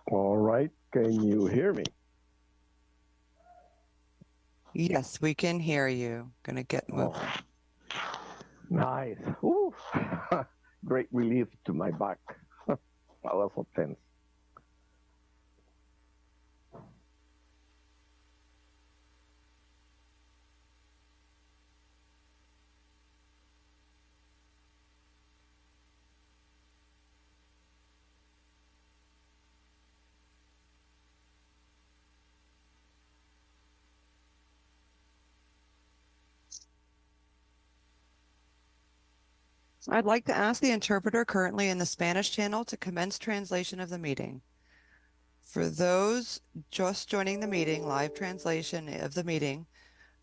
All right, can you hear me? Yes, we can hear you. Gonna get moving. Oh, nice. Ooh. Great relief to my back. I was so tense. I'd like to ask the interpreter currently in the Spanish channel to commence translation of the meeting. For those just joining the meeting, live translation of the meeting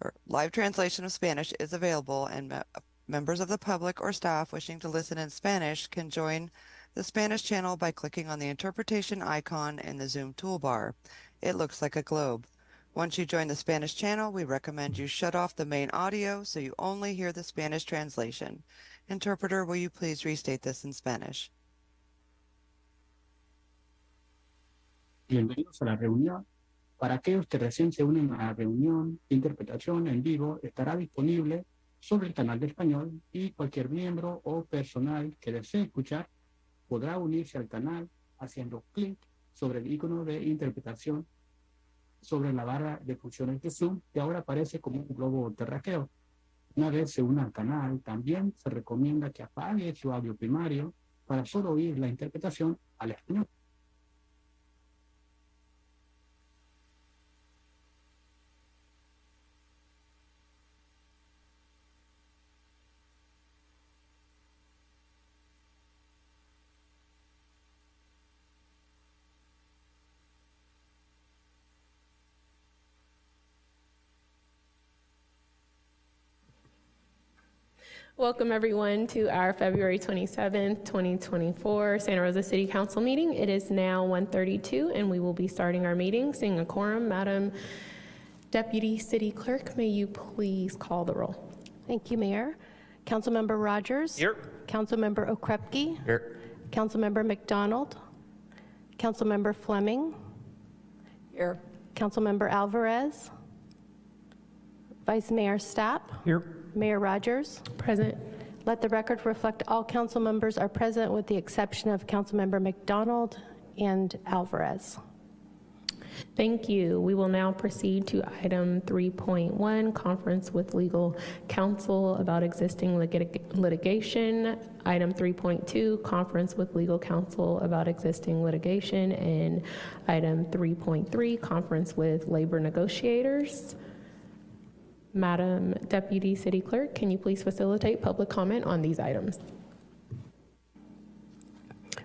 or live translation of Spanish is available, and members of the public or staff wishing to listen in Spanish can join the Spanish channel by clicking on the interpretation icon in the Zoom toolbar. It looks like a globe. Once you join the Spanish channel, we recommend you shut off the main audio so you only hear the Spanish translation. Interpreter, will you please restate this in Spanish? Bienvenidos a la reunión. Para aquellos que recién se unen a la reunión, interpretación en vivo estará disponible sobre el canal de español y cualquier miembro o personal que desee escuchar podrá unirse al canal haciendo clic sobre el icono de interpretación sobre la barra de funciones de Zoom que ahora aparece como un globo terráqueo. Una vez se una al canal, también se recomienda que apague su audio primario para solo oír la interpretación al español. Welcome everyone to our February 27th, 2024 Santa Rosa City Council meeting. It is now 1:32 and we will be starting our meeting. Seeing a quorum, Madam Deputy City Clerk, may you please call the roll? Thank you, Mayor. Councilmember Rogers. Here. Councilmember Okrepke. Here. Councilmember McDonald. Councilmember Fleming. Here. Councilmember Alvarez. Vice Mayor Stapp. Here. Mayor Rogers. Present. Let the record reflect all council members are present with the exception of Councilmember McDonald and Alvarez. Thank you. We will now proceed to item 3.1, conference with legal counsel about existing litigation. Item 3.2, conference with legal counsel about existing litigation. And item 3.3, conference with labor negotiators. Madam Deputy City Clerk, can you please facilitate public comment on these items?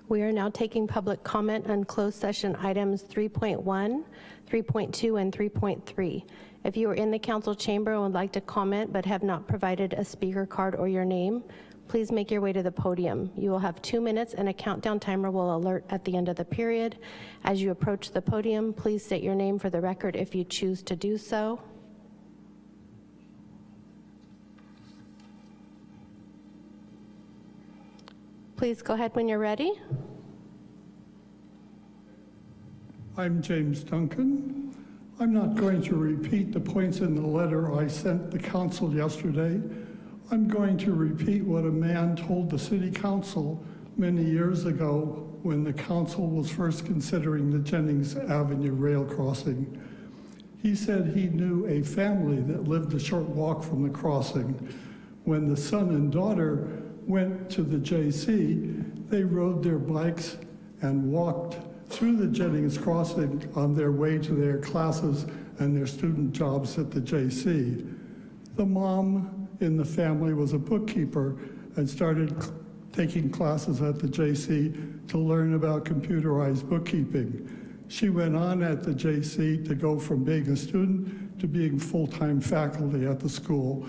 We are now taking public comment on closed session items 3.1, 3.2, and 3.3. If you are in the council chamber and would like to comment but have not provided a speaker card or your name, please make your way to the podium. You will have 2 minutes and a countdown timer will alert at the end of the period. As you approach the podium, please state your name for the record if you choose to do so. Please go ahead when you're ready. I'm James Duncan. I'm not going to repeat the points in the letter I sent the council yesterday. I'm going to repeat what a man told the city council many years ago when the council was first considering the Jennings Avenue rail crossing. He said he knew a family that lived a short walk from the crossing. When the son and daughter went to the JC, they rode their bikes and walked through the Jennings crossing on their way to their classes and their student jobs at the JC. The mom in the family was a bookkeeper and started taking classes at the JC to learn about computerized bookkeeping. She went on at the JC to go from being a student to being full-time faculty at the school.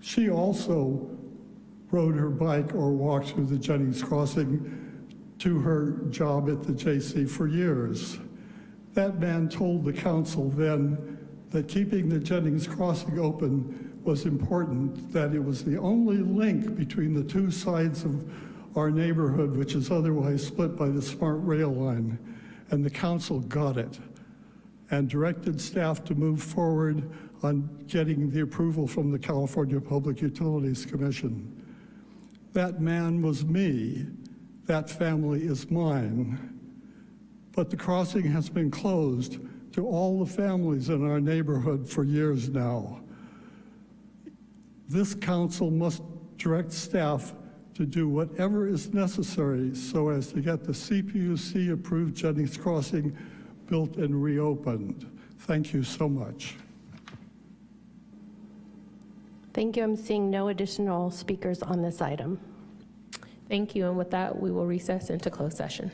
She also rode her bike or walked through the Jennings crossing to her job at the JC for years. That man told the council then that keeping the Jennings crossing open was important, that it was the only link between the two sides of our neighborhood, which is otherwise split by the smart rail line. and the council got it and directed staff to move forward on getting the approval from the California Public Utilities Commission. That man was me. That family is mine. But the crossing has been closed to all the families in our neighborhood for years now. This council must direct staff to do whatever is necessary so as to get the CPUC-approved Jennings Crossing built and reopened. Thank you so much. Thank you. I'm seeing no additional speakers on this item. Thank you. And with that, we will recess into closed session.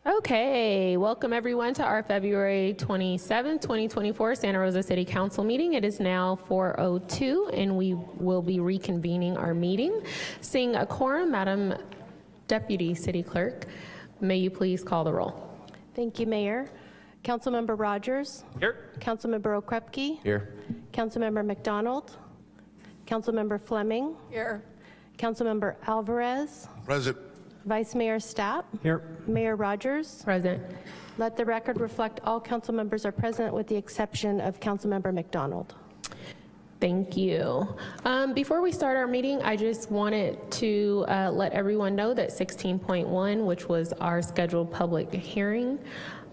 Okay, welcome everyone to our February 27, 2024 Santa Rosa City Council meeting. It is now 4:02 and we will be reconvening our meeting. Seeing a quorum, Madam Deputy City Clerk, may you please call the roll? Thank you, Mayor. Councilmember Rogers. Here. Councilmember Okrepke. Here. Councilmember McDonald. Councilmember Fleming. Here. Councilmember Alvarez. Present. Vice Mayor Stapp. Here. Mayor Rogers. Present. Let the record reflect all council members are present with the exception of Councilmember McDonald. Thank you. Before we start our meeting, I just wanted to let everyone know that 16.1, which was our scheduled public hearing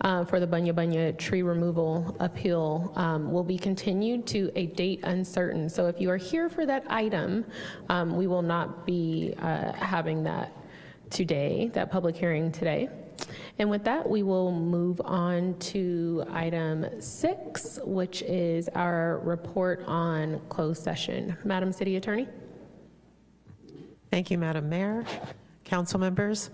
for the Bunya Bunya tree removal appeal, will be continued to a date uncertain. So if you are here for that item, we will not be having that today, that public hearing today. And with that, we will move on to item 6, which is our report on closed session. Madam City Attorney. Thank you, Madam Mayor, council members.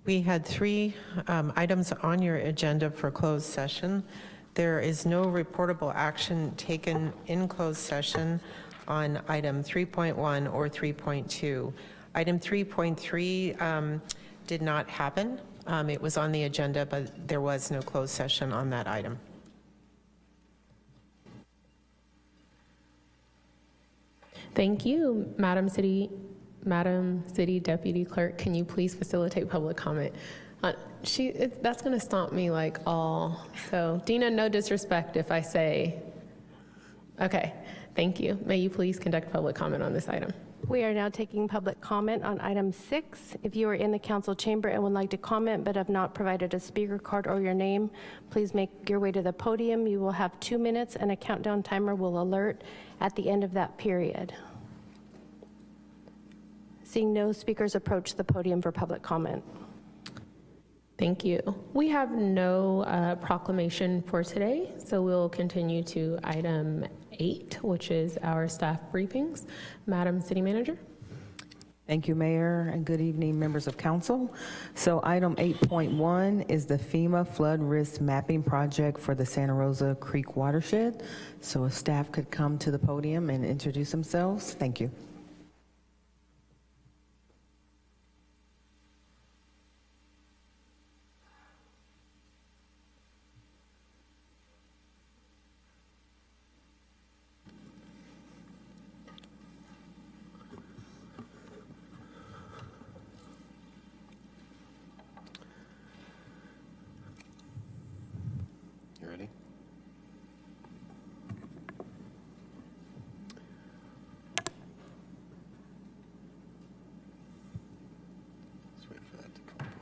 We had 3 items on your agenda for closed session. There is no reportable action taken in closed session on item 3.1 or 3.2. Item 3.3 did not happen. It was on the agenda, but there was no closed session on that item. Thank you, Madam City Deputy Clerk. Can you please facilitate public comment? That's going to stomp me like all. So, Dina, no disrespect if I say. Okay, thank you. May you please conduct public comment on this item? We are now taking public comment on item 6. If you are in the council chamber and would like to comment but have not provided a speaker card or your name, please make your way to the podium. You will have 2 minutes and a countdown timer will alert at the end of that period. Seeing no speakers approach the podium for public comment. Thank you. We have no proclamation for today, so we'll continue to item 8, which is our staff briefings. Madam City Manager. Thank you, Mayor, and good evening, members of council. So item 8.1 is the FEMA flood risk mapping project for the Santa Rosa Creek watershed. So if staff could come to the podium and introduce themselves, thank you. You ready? Let's wait for that to come up.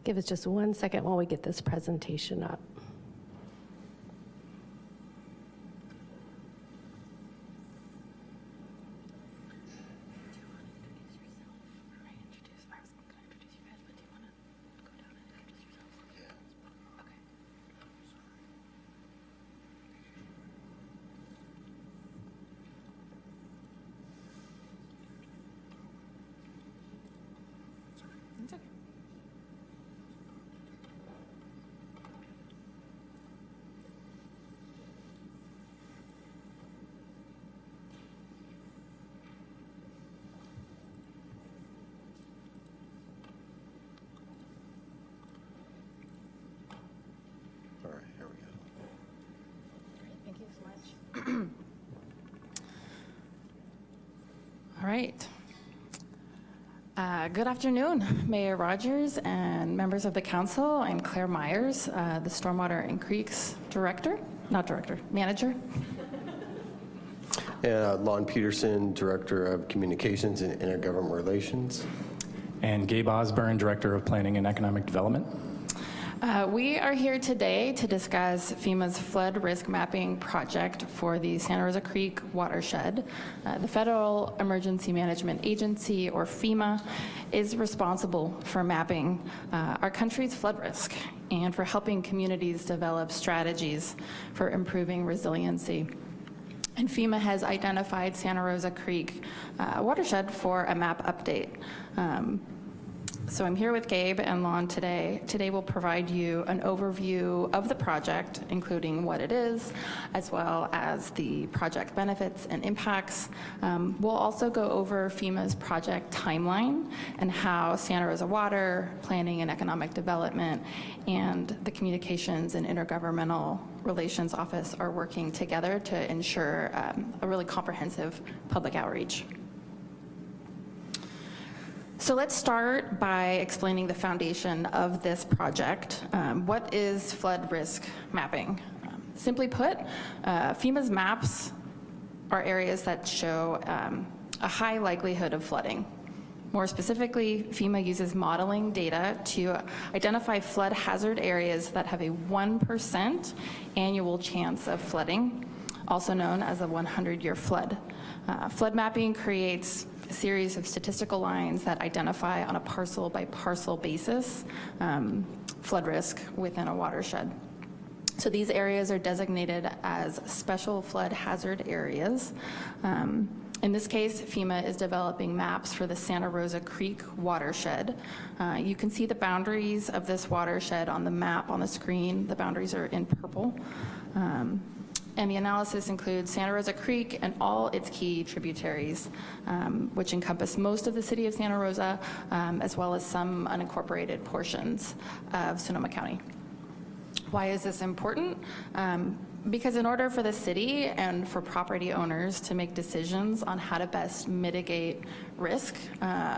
Give us just 1 second while we get this presentation up. All right, here we go. Thank you so much. All right. Good afternoon, Mayor Rogers and members of the council. I'm Claire Myers, the Stormwater and Creeks Manager. Lon Peterson, Director of Communications and Intergovernmental Relations. And Gabe Osborne, Director of Planning and Economic Development. We are here today to discuss FEMA's flood risk mapping project for the Santa Rosa Creek watershed. The Federal Emergency Management Agency, or FEMA, is responsible for mapping our country's flood risk and for helping communities develop strategies for improving resiliency. And FEMA has identified Santa Rosa Creek watershed for a map update. So I'm here with Gabe and Lon today. Today we'll provide you an overview of the project, including what it is, as well as the project benefits and impacts. We'll also go over FEMA's project timeline and how Santa Rosa Water, Planning and Economic Development, and the Communications and Intergovernmental Relations Office are working together to ensure a really comprehensive public outreach. So let's start by explaining the foundation of this project. What is flood risk mapping? Simply put, FEMA's maps are areas that show a high likelihood of flooding. More specifically, FEMA uses modeling data to identify flood hazard areas that have a 1% annual chance of flooding, also known as a 100-year flood. Flood mapping creates a series of statistical lines that identify on a parcel by parcel basis flood risk within a watershed. So these areas are designated as special flood hazard areas. In this case, FEMA is developing maps for the Santa Rosa Creek watershed. You can see the boundaries of this watershed on the map on the screen. The boundaries are in purple. And the analysis includes Santa Rosa Creek and all its key tributaries, which encompass most of the city of Santa Rosa, as well as some unincorporated portions of Sonoma County. Why is this important? Because in order for the city and for property owners to make decisions on how to best mitigate risk,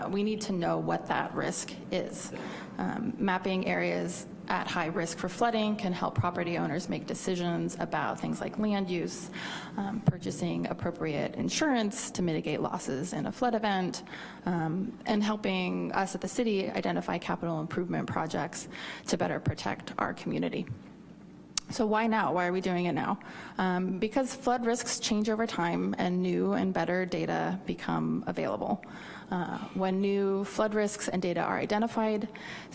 we need to know what that risk is. Mapping areas at high risk for flooding can help property owners make decisions about things like land use, purchasing appropriate insurance to mitigate losses in a flood event, and helping us at the city identify capital improvement projects to better protect our community. So why now? Why are we doing it now? Because flood risks change over time and new and better data become available. When new flood risks and data are identified,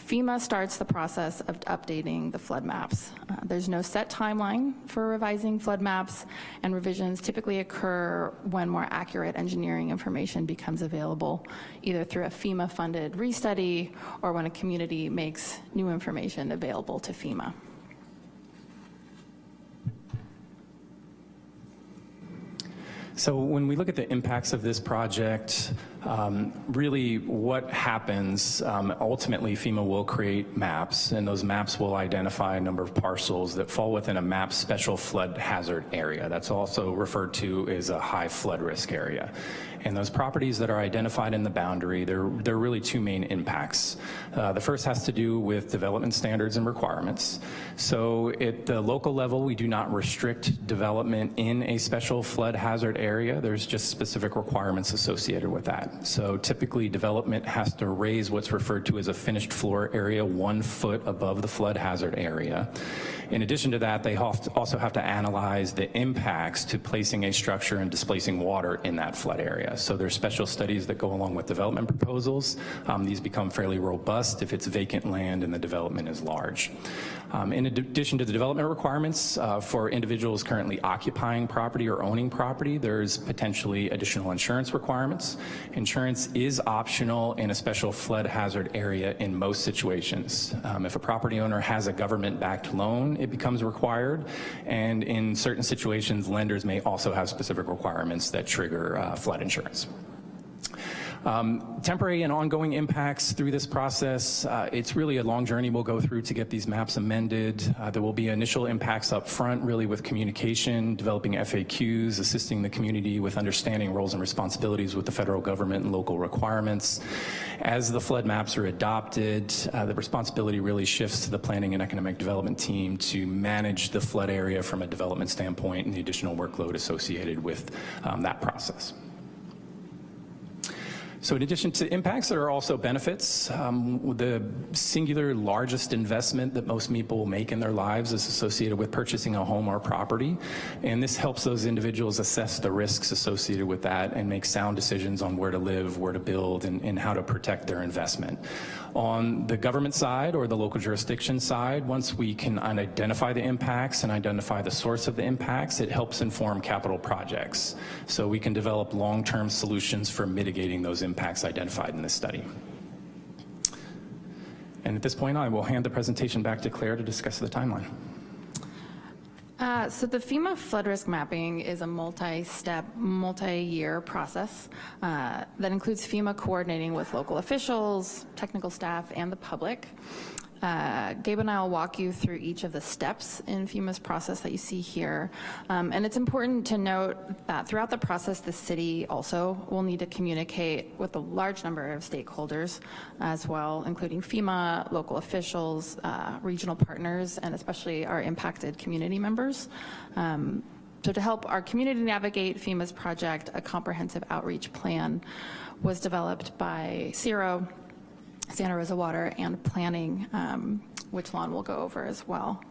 FEMA starts the process of updating the flood maps. There's no set timeline for revising flood maps, and revisions typically occur when more accurate engineering information becomes available, either through a FEMA-funded restudy or when a community makes new information available to FEMA. So when we look at the impacts of this project, really what happens, ultimately FEMA will create maps, and those maps will identify a number of parcels that fall within a map special flood hazard area. That's also referred to as a high flood risk area. And those properties that are identified in the boundary, there are really two main impacts. The first has to do with development standards and requirements. So at the local level, we do not restrict development in a special flood hazard area. There's just specific requirements associated with that. So typically development has to raise what's referred to as a finished floor area 1 foot above the flood hazard area. In addition to that, they also have to analyze the impacts to placing a structure and displacing water in that flood area. So there's special studies that go along with development proposals. These become fairly robust if it's vacant land and the development is large. In addition to the development requirements for individuals currently occupying property or owning property, there's potentially additional insurance requirements. Insurance is optional in a special flood hazard area in most situations. If a property owner has a government-backed loan, it becomes required, and in certain situations, lenders may also have specific requirements that trigger flood insurance. Temporary and ongoing impacts through this process, it's really a long journey we'll go through to get these maps amended. There will be initial impacts up front, really with communication, developing FAQs, assisting the community with understanding roles and responsibilities with the federal government and local requirements. As the flood maps are adopted, the responsibility really shifts to the planning and economic development team to manage the flood area from a development standpoint and the additional workload associated with that process. So in addition to impacts, there are also benefits. The singular largest investment that most people will make in their lives is associated with purchasing a home or property. And this helps those individuals assess the risks associated with that and make sound decisions on where to live, where to build, and how to protect their investment. On the government side or the local jurisdiction side, once we can identify the impacts and identify the source of the impacts, it helps inform capital projects. So we can develop long-term solutions for mitigating those impacts identified in this study. And at this point, I will hand the presentation back to Claire to discuss the timeline. So the FEMA flood risk mapping is a multi-step, multi-year process that includes FEMA coordinating with local officials, technical staff, and the public. Gabe and I will walk you through each of the steps in FEMA's process that you see here. And it's important to note that throughout the process, the city also will need to communicate with a large number of stakeholders as well, including FEMA, local officials, regional partners, and especially our impacted community members. So to help our community navigate FEMA's project, a comprehensive outreach plan was developed by CIRO, Santa Rosa Water, and Planning, which Lon will go over as well.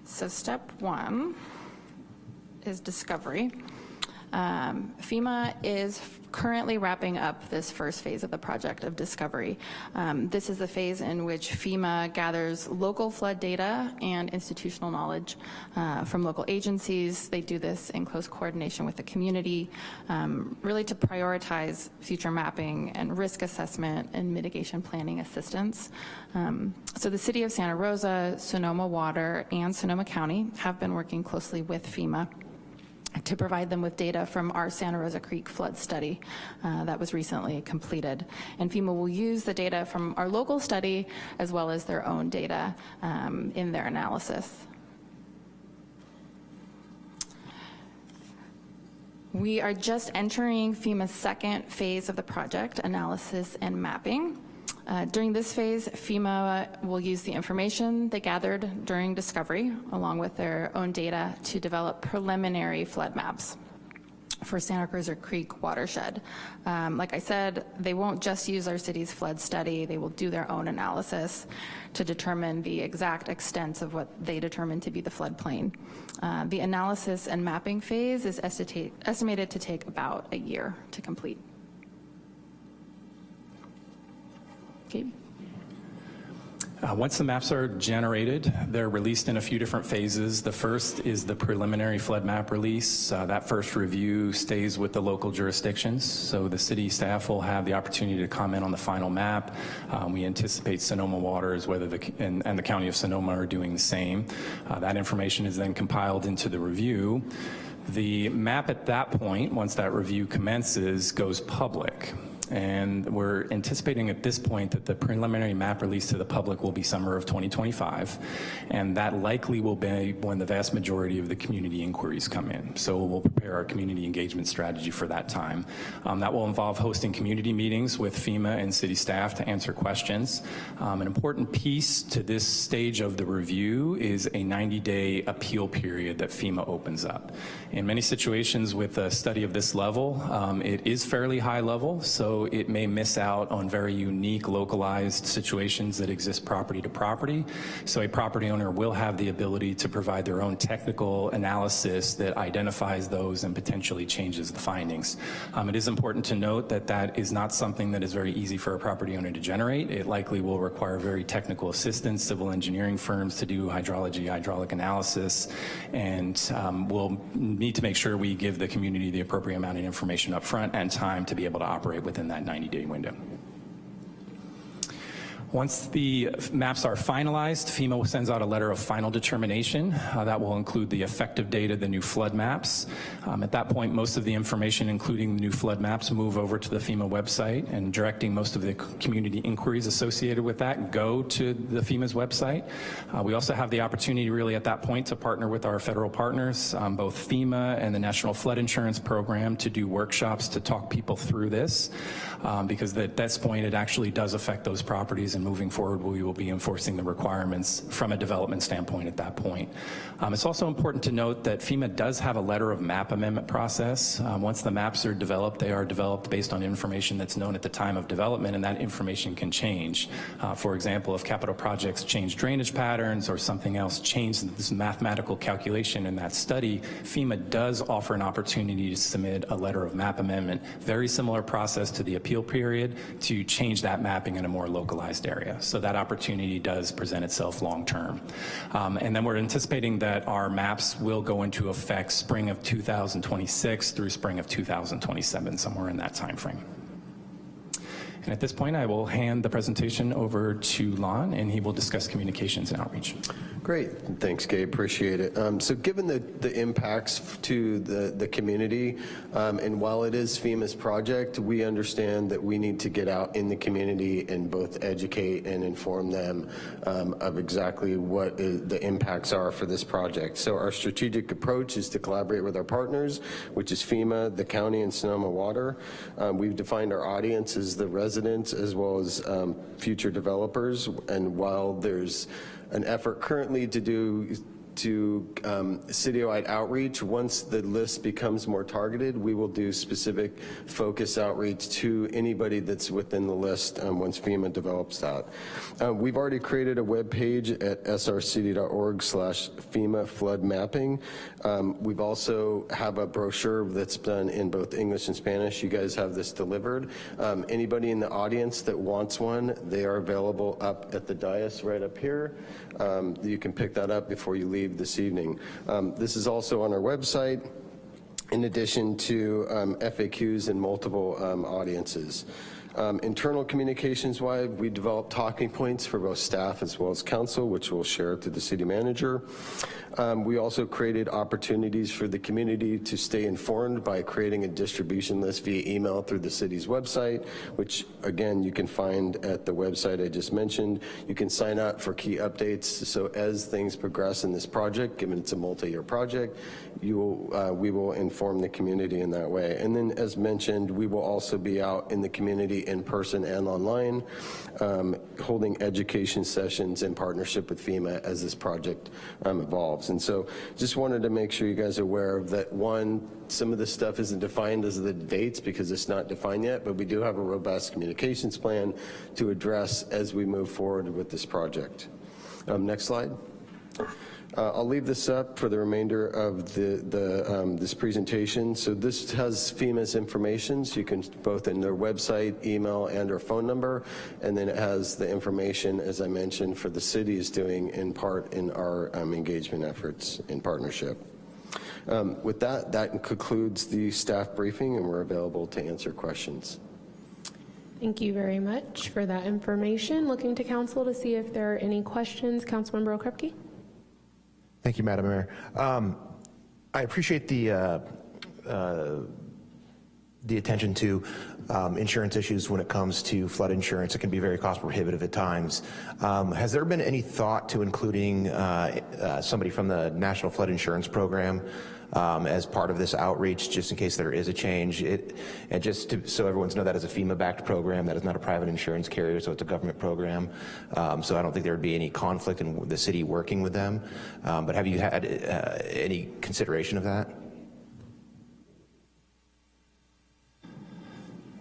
So step one is discovery. FEMA is currently wrapping up this first phase of the project of discovery. This is the phase in which FEMA gathers local flood data and institutional knowledge from local agencies. They do this in close coordination with the community, really to prioritize future mapping and risk assessment and mitigation planning assistance. So the City of Santa Rosa, Sonoma Water, and Sonoma County have been working closely with FEMA to provide them with data from our Santa Rosa Creek flood study that was recently completed. And FEMA will use the data from our local study as well as their own data in their analysis. We are just entering FEMA's second phase of the project, analysis and mapping. During this phase, FEMA will use the information they gathered during discovery, along with their own data, to develop preliminary flood maps for Santa Rosa Creek watershed. Like I said, they won't just use our city's flood study, they will do their own analysis to determine the exact extents of what they determine to be the floodplain. The analysis and mapping phase is estimated to take about a year to complete. Once the maps are generated, they're released in a few different phases. The first is the preliminary flood map release. That first review stays with the local jurisdictions, so the city staff will have the opportunity to comment on the final map. We anticipate Sonoma Water and the County of Sonoma are doing the same. That information is then compiled into the review. The map at that point, once that review commences, goes public. And we're anticipating at this point that the preliminary map release to the public will be summer of 2025, and that likely will be when the vast majority of the community inquiries come in. So we'll prepare our community engagement strategy for that time. That will involve hosting community meetings with FEMA and city staff to answer questions. An important piece to this stage of the review is a 90-day appeal period that FEMA opens up. In many situations with a study of this level, it is fairly high level, so it may miss out on very unique localized situations that exist property to property. So a property owner will have the ability to provide their own technical analysis that identifies those and potentially changes the findings. It is important to note that that is not something that is very easy for a property owner to generate. It likely will require very technical assistance, civil engineering firms to do hydrology, hydraulic analysis, and we'll need to make sure we give the community the appropriate amount of information up front and time to be able to operate within that 90-day window. Once the maps are finalized, FEMA sends out a letter of final determination. That will include the effective date of the new flood maps. At that point, most of the information, including the new flood maps, move over to the FEMA website, and directing most of the community inquiries associated with that go to the FEMA's website. We also have the opportunity really at that point to partner with our federal partners, both FEMA and the National Flood Insurance Program, to do workshops to talk people through this, because at this point it actually does affect those properties, and moving forward we will be enforcing the requirements from a development standpoint at that point. It's also important to note that FEMA does have a letter of map amendment process. Once the maps are developed, they are developed based on information that's known at the time of development, and that information can change. For example, if capital projects change drainage patterns or something else changed this mathematical calculation in that study, FEMA does offer an opportunity to submit a letter of map amendment, very similar process to the appeal period, to change that mapping in a more localized area. So that opportunity does present itself long term. And then we're anticipating that our maps will go into effect spring of 2026 through spring of 2027, somewhere in that time frame. And at this point, I will hand the presentation over to Lon, and he will discuss communications and outreach. Great, thanks Gabe, appreciate it. So given the impacts to the community, and while it is FEMA's project, we understand that we need to get out in the community and both educate and inform them of exactly what the impacts are for this project. So our strategic approach is to collaborate with our partners, which is FEMA, the county, and Sonoma Water. We've defined our audience as the residents as well as future developers, and while there's an effort currently to do citywide outreach, once the list becomes more targeted, we will do specific focus outreach to anybody that's within the list once FEMA develops that. We've already created a web page at srcity.org/FEMA flood mapping. We've also have a brochure that's done in both English and Spanish. You guys have this delivered. Anybody in the audience that wants one, they are available up at the dais right up here. You can pick that up before you leave this evening. This is also on our website, in addition to FAQs and multiple audiences. Internal communications wise, we developed talking points for both staff as well as council, which we'll share to the city manager. We also created opportunities for the community to stay informed by creating a distribution list via email through the city's website, which again, you can find at the website I just mentioned. You can sign up for key updates. So as things progress in this project, given it's a multi-year project, we will inform the community in that way. And then as mentioned, we will also be out in the community in person and online, holding education sessions in partnership with FEMA as this project evolves. And so just wanted to make sure you guys are aware of that. One, some of this stuff isn't defined as the dates because it's not defined yet, but we do have a robust communications plan to address as we move forward with this project. Next slide. I'll leave this up for the remainder of this presentation. So this has FEMA's information, so you can both in their website, email, and or phone number, and then it has the information, as I mentioned, for the city is doing in part in our engagement efforts in partnership. With that concludes the staff briefing, and we're available to answer questions. Thank you very much for that information. Looking to council to see if there are any questions. Councilmember Okrepke. Thank you, Madam Mayor. I appreciate the attention to insurance issues when it comes to flood insurance. It can be very cost prohibitive at times. Has there been any thought to including somebody from the National Flood Insurance Program as part of this outreach, just in case there is a change? And just so everyone's know, that is a FEMA-backed program. That is not a private insurance carrier, so it's a government program. So I don't think there would be any conflict in the city working with them. But have you had any consideration of that?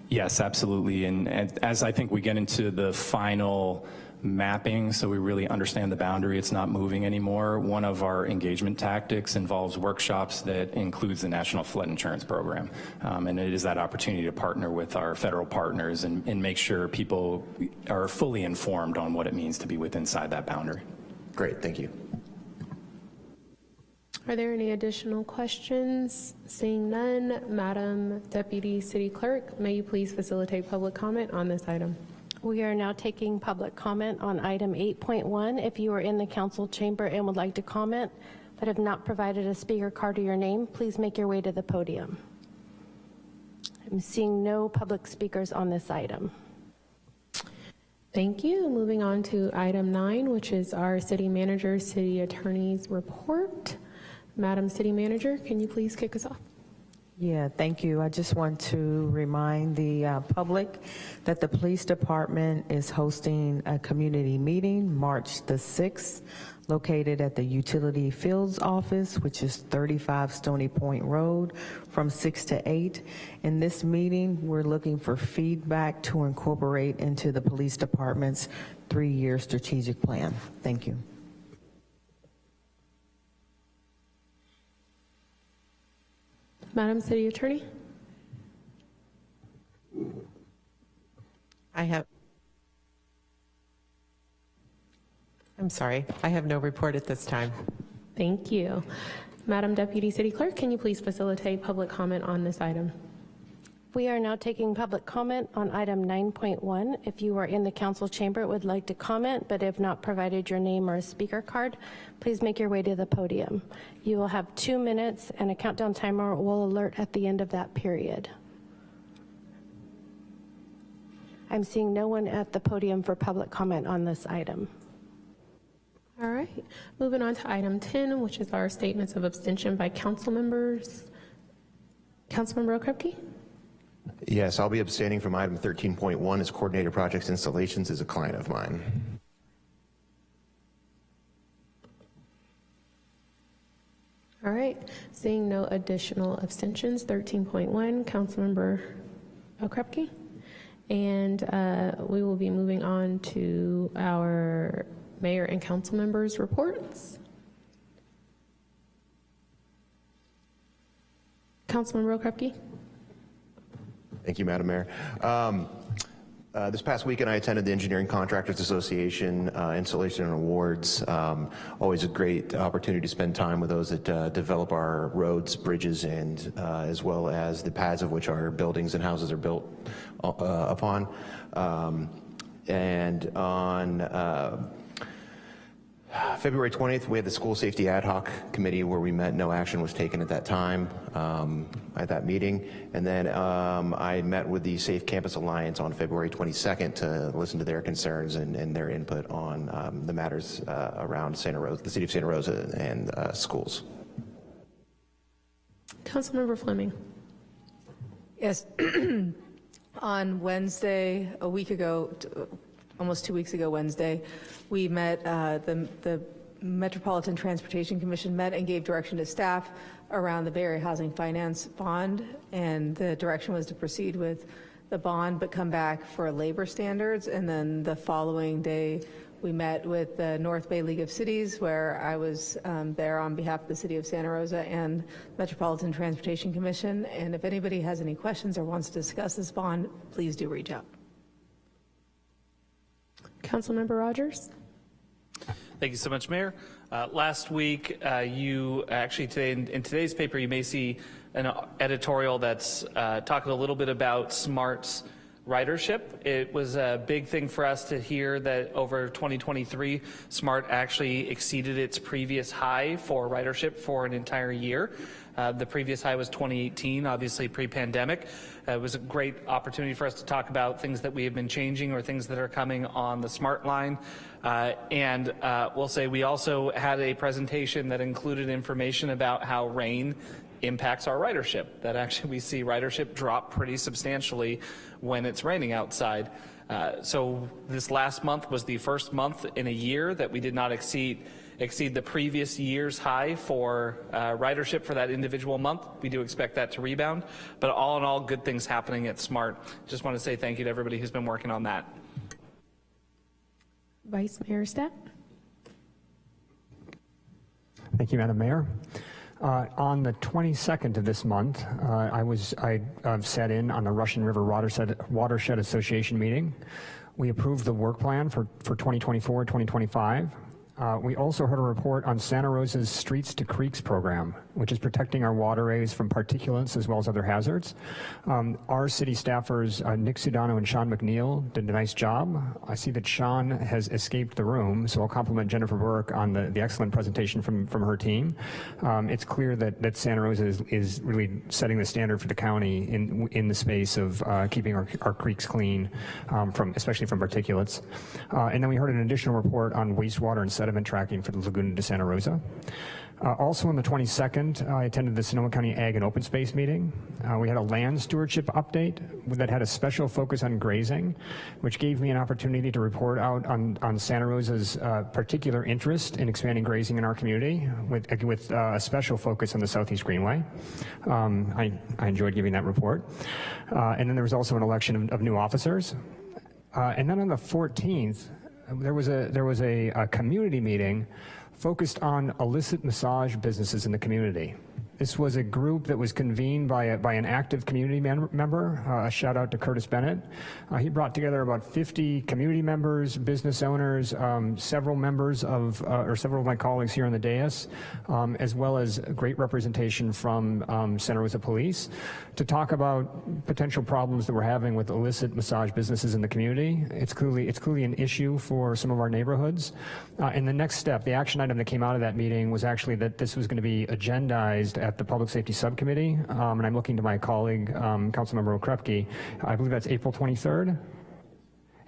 Yes, absolutely. And as I think we get into the final mapping, so we really understand the boundary, it's not moving anymore, one of our engagement tactics involves workshops that includes the National Flood Insurance Program. And it is that opportunity to partner with our federal partners and make sure people are fully informed on what it means to be inside that boundary. Great, thank you. Are there any additional questions? Seeing none, Madam Deputy City Clerk, may you please facilitate public comment on this item? We are now taking public comment on item 8.1. If you are in the council chamber and would like to comment, but have not provided a speaker card or your name, please make your way to the podium. I'm seeing no public speakers on this item. Thank you. Moving on to item 9, which is our city manager, city attorney's report. Madam City Manager, can you please kick us off? Yeah, thank you. I just want to remind the public that the police department is hosting a community meeting March the 6th, located at the Utility Fields Office, which is 35 Stony Point Road, from 6 to 8. In this meeting, we're looking for feedback to incorporate into the police department's 3-year strategic plan. Thank you. Madam City Attorney? I'm sorry, I have no report at this time. Thank you. Madam Deputy City Clerk, can you please facilitate public comment on this item? We are now taking public comment on item 9.1. If you are in the council chamber and would like to comment but have not provided your name or a speaker card, please make your way to the podium. You will have 2 minutes and a countdown timer will alert at the end of that period. I'm seeing no one at the podium for public comment on this item. All right, moving on to item 10, which is our statements of abstention by council members. Councilmember Okrepke? Yes, I'll be abstaining from item 13.1 as coordinator projects installations is a client of mine. All right, seeing no additional abstentions, 13.1, Councilmember Okrepke. And we will be moving on to our mayor and council members' reports. Councilmember Okrepke. Thank you, Madam Mayor. This past weekend, I attended the Engineering Contractors Association Installation and Awards. Always a great opportunity to spend time with those that develop our roads, bridges, and as well as the pads of which our buildings and houses are built upon. And on February 20th, we had the School Safety Ad Hoc Committee where we met. No action was taken at that time at that meeting. And then I met with the Safe Campus Alliance on February 22nd to listen to their concerns and their input on the matters around Santa Rosa, the city of Santa Rosa and schools. Councilmember Fleming. Yes. On Wednesday, a week ago, almost 2 weeks ago Wednesday, we met, the Metropolitan Transportation Commission met and gave direction to staff around the Bay Area Housing Finance Bond, and the direction was to proceed with the bond but come back for labor standards. And then the following day we met with the North Bay League of Cities, where I was there on behalf of the city of Santa Rosa and Metropolitan Transportation Commission. And if anybody has any questions or wants to discuss this bond, please do reach out. Councilmember Rogers. Thank you so much, Mayor. Last week, you actually today in today's paper, you may see an editorial that's talking a little bit about SMART's ridership. It was a big thing for us to hear that over 2023, SMART actually exceeded its previous high for ridership for an entire year. The previous high was 2018, obviously pre-pandemic. It was a great opportunity for us to talk about things that we have been changing or things that are coming on the SMART line. And we'll say we also had a presentation that included information about how rain impacts our ridership, that actually we see ridership drop pretty substantially when it's raining outside. So this last month was the first month in a year that we did not exceed the previous year's high for ridership for that individual month. We do expect that to rebound, but all in all, good things happening at SMART. Just want to say thank you to everybody who's been working on that. Vice Mayor Stepp. Thank you, Madam Mayor. On the 22nd of this month, I sat in on the Russian River Watershed Association meeting. We approved the work plan for 2024-2025. We also heard a report on Santa Rosa's Streets to Creeks program, which is protecting our waterways from particulates as well as other hazards. Our city staffers, Nick Sudano and Sean McNeil, did a nice job. I see that Sean has escaped the room, so I'll compliment Jennifer Burke on the excellent presentation from her team. It's clear that Santa Rosa is really setting the standard for the county in the space of keeping our creeks clean, especially from particulates. And then we heard an additional report on wastewater and sediment tracking for the Laguna de Santa Rosa. Also on the 22nd, I attended the Sonoma County Ag and Open Space meeting. We had a land stewardship update that had a special focus on grazing, which gave me an opportunity to report out on Santa Rosa's particular interest in expanding grazing in our community with a special focus on the Southeast Greenway. I enjoyed giving that report. And then there was also an election of new officers. And then on the 14th, there was a community meeting focused on illicit massage businesses in the community. This was a group that was convened by an active community member. A shout out to Curtis Bennett. He brought together about 50 community members, business owners, several members or several of my colleagues here on the dais, as well as great representation from Santa Rosa Police to talk about potential problems that we're having with illicit massage businesses in the community. It's clearly an issue for some of our neighborhoods. And the next step, the action item that came out of that meeting was actually that this was going to be agendized at the Public Safety Subcommittee, and I'm looking to my colleague, Councilmember Okrepke. I believe that's April 23rd.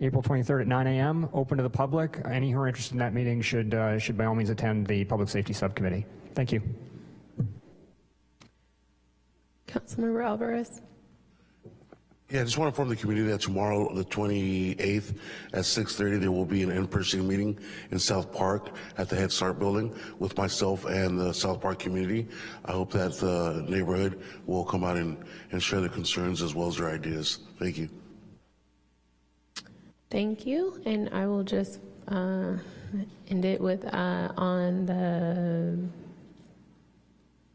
April 23rd at 9 a.m., open to the public. Any who are interested in that meeting should by all means attend the Public Safety Subcommittee. Thank you. Councilmember Alvarez. Yeah, I just want to inform the community that tomorrow, the 28th at 6:30, there will be an in-person meeting in South Park at the Head Start building with myself and the South Park community. I hope that the neighborhood will come out and share their concerns as well as their ideas. Thank you. Thank you. And I will just end it with on the...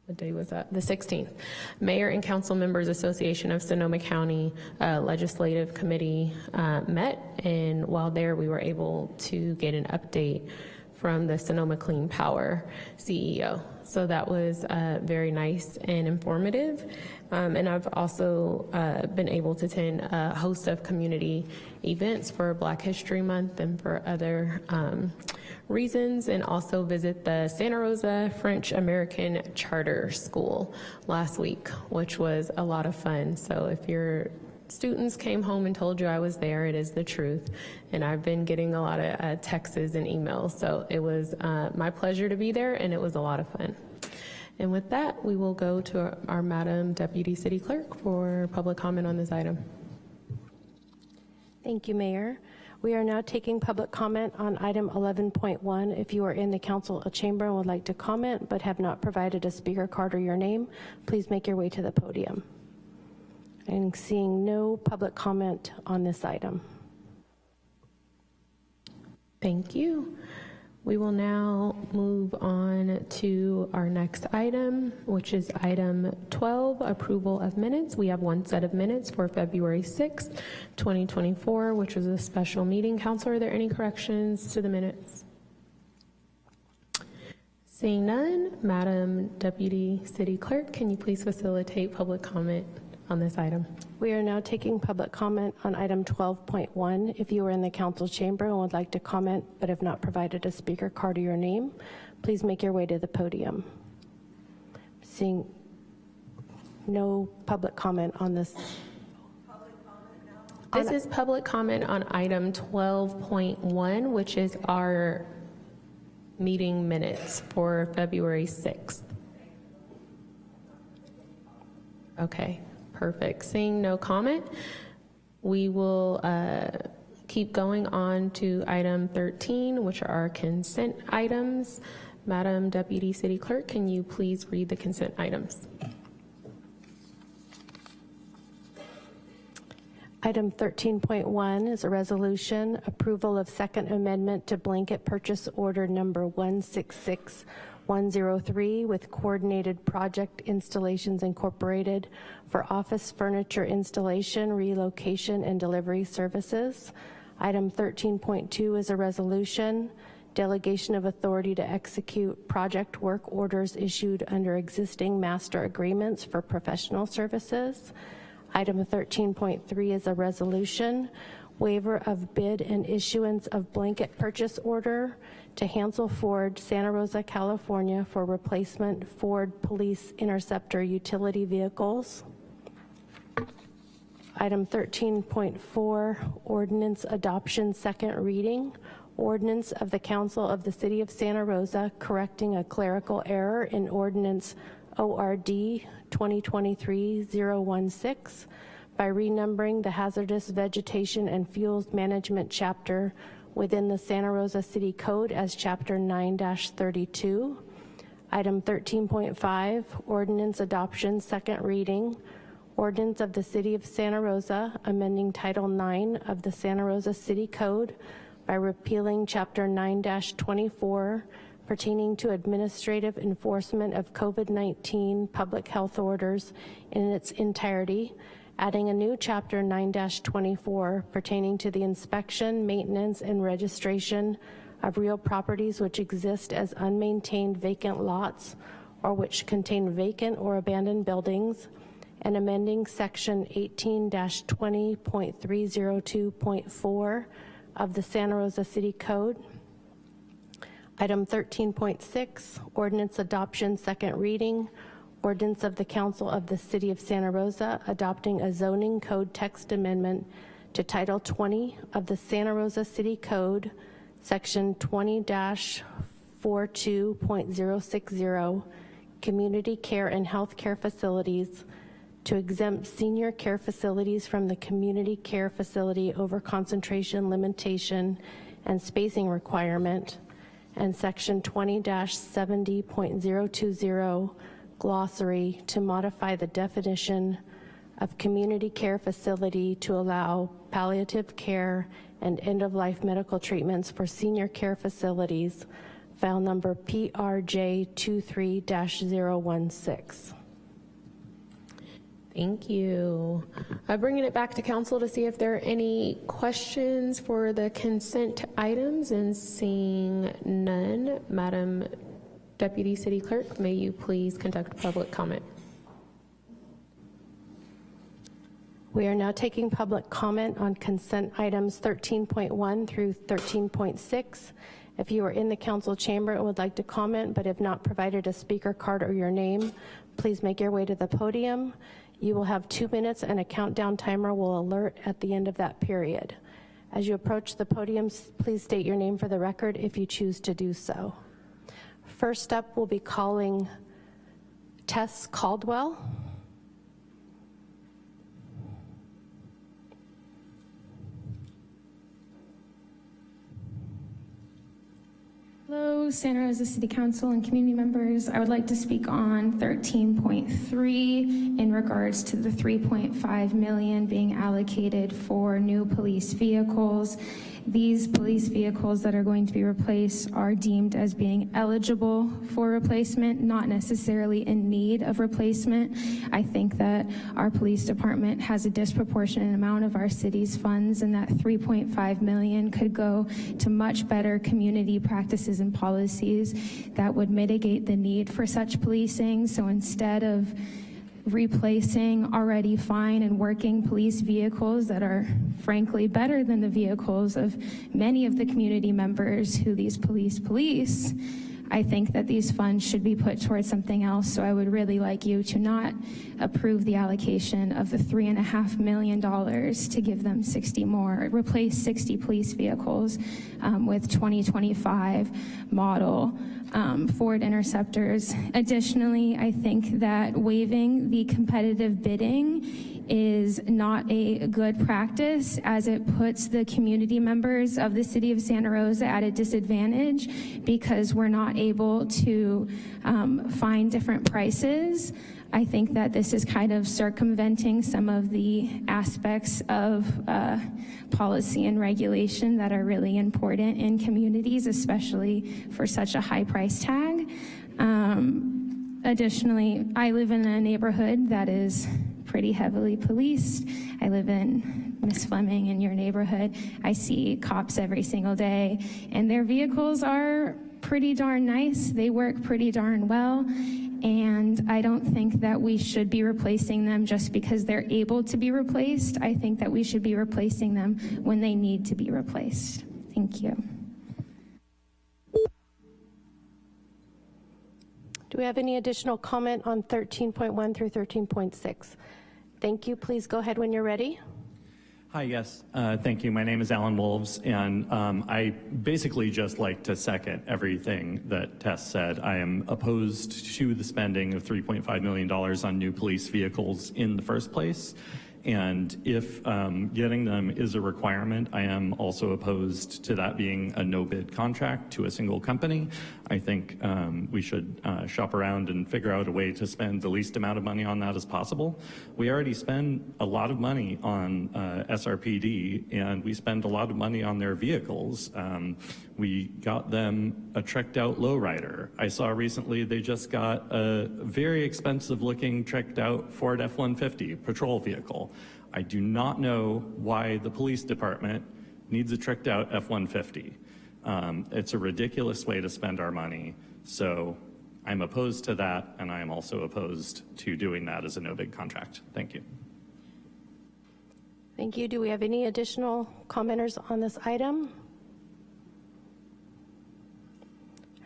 What day was that? The 16th. Mayor and Council Members Association of Sonoma County Legislative Committee met, and while there we were able to get an update from the Sonoma Clean Power CEO. So that was very nice and informative. And I've also been able to attend a host of community events for Black History Month and for other reasons, and also visit the Santa Rosa French American Charter School last week, which was a lot of fun. So if your students came home and told you I was there, it is the truth. And I've been getting a lot of texts and emails. So it was my pleasure to be there, and it was a lot of fun. And with that, we will go to our Madam Deputy City Clerk for public comment on this item. Thank you, Mayor. We are now taking public comment on item 11.1. If you are in the council chamber and would like to comment but have not provided a speaker card or your name, please make your way to the podium. And seeing no public comment on this item. Thank you. We will now move on to our next item, which is item 12, approval of minutes. We have one set of minutes for February 6th, 2024, which was a special meeting. Council, are there any corrections to the minutes? Seeing none, Madam Deputy City Clerk, can you please facilitate public comment on this item? We are now taking public comment on item 12.1. If you are in the council chamber and would like to comment but have not provided a speaker card or your name, please make your way to the podium. Seeing no public comment on this. This is public comment on item 12.1, which is our meeting minutes for February 6th. Okay. Perfect. Seeing no comment, we will keep going on to item 13, which are our consent items. Madam Deputy City Clerk, can you please read the consent items? Item 13.1 is a resolution approval of second amendment to blanket purchase order number 166103 with Coordinated Project Installations Incorporated for office furniture installation, relocation, and delivery services. Item 13.2 is a resolution delegation of authority to execute project work orders issued under existing master agreements for professional services. Item 13.3 is a resolution, waiver of bid and issuance of blanket purchase order to Hansel Ford, Santa Rosa, California for replacement Ford Police Interceptor utility vehicles. Item 13.4, ordinance adoption second reading. Ordinance of the Council of the City of Santa Rosa correcting a clerical error in ordinance ORD 2023-016 by renumbering the hazardous vegetation and fuels management chapter within the Santa Rosa City Code as chapter 9-32. Item 13.5, ordinance adoption second reading. Ordinance of the City of Santa Rosa amending Title 9 of the Santa Rosa City Code by repealing chapter 9-24 pertaining to administrative enforcement of COVID-19 public health orders in its entirety, adding a new chapter 9-24 pertaining to the inspection, maintenance, and registration of real properties which exist as unmaintained vacant lots or which contain vacant or abandoned buildings, and amending section 18-20.302.4 of the Santa Rosa City Code. Item 13.6, ordinance adoption second reading. Ordinance of the Council of the City of Santa Rosa adopting a zoning code text amendment to Title 20 of the Santa Rosa City Code, section 20-42.060, community care and health care facilities, to exempt senior care facilities from the community care facility overconcentration limitation and spacing requirement, and section 20-70.020 glossary to modify the definition of community care facility to allow palliative care and end-of-life medical treatments for senior care facilities, file number PRJ 23-016. Thank you. Bringing it back to council to see if there are any questions for the consent items, and seeing none, Madam Deputy City Clerk, may you please conduct public comment. We are now taking public comment on consent items 13.1 through 13.6. If you are in the council chamber and would like to comment but have not provided a speaker card or your name, please make your way to the podium. You will have 2 minutes and a countdown timer will alert at the end of that period. As you approach the podium, please state your name for the record if you choose to do so. First up, we'll be calling Tess Caldwell. Hello, Santa Rosa City Council and community members. I would like to speak on 13.3 in regards to the $3.5 million being allocated for new police vehicles. These police vehicles that are going to be replaced are deemed as being eligible for replacement, not necessarily in need of replacement. I think that our police department has a disproportionate amount of our city's funds, and that $3.5 million could go to much better community practices and policies that would mitigate the need for such policing. So instead of replacing already fine and working police vehicles that are frankly better than the vehicles of many of the community members who these police, I think that these funds should be put towards something else. So I would really like you to not approve the allocation of the $3.5 million to give them 60 more, replace 60 police vehicles with 2025 model Ford Interceptors. Additionally, I think that waiving the competitive bidding is not a good practice, as it puts the community members of the city of Santa Rosa at a disadvantage because we're not able to find different prices. I think that this is kind of circumventing some of the aspects of policy and regulation that are really important in communities, especially for such a high price tag. Additionally, I live in a neighborhood that is pretty heavily policed. I live in Miss Fleming, in your neighborhood. I see cops every single day, and their vehicles are pretty darn nice. They work pretty darn well, and I don't think that we should be replacing them just because they're able to be replaced. I think that we should be replacing them when they need to be replaced. Thank you. Do we have any additional comment on 13.1 through 13.6? Thank you. Please go ahead when you're ready. Hi, yes, thank you. My name is Alan Wolves, and I basically just like to second everything that Tess said. I am opposed to the spending of $3.5 million on new police vehicles in the first place. And if getting them is a requirement, I am also opposed to that being a no-bid contract to a single company. I think we should shop around and figure out a way to spend the least amount of money on that as possible. We already spend a lot of money on SRPD, and we spend a lot of money on their vehicles. We got them a trekked out lowrider. I saw recently they just got a very expensive looking trekked out Ford F-150 patrol vehicle. I do not know why the police department needs a trekked out F-150. It's a ridiculous way to spend our money. So I'm opposed to that, and I am also opposed to doing that as a no-bid contract. Thank you. Thank you. Do we have any additional commenters on this item?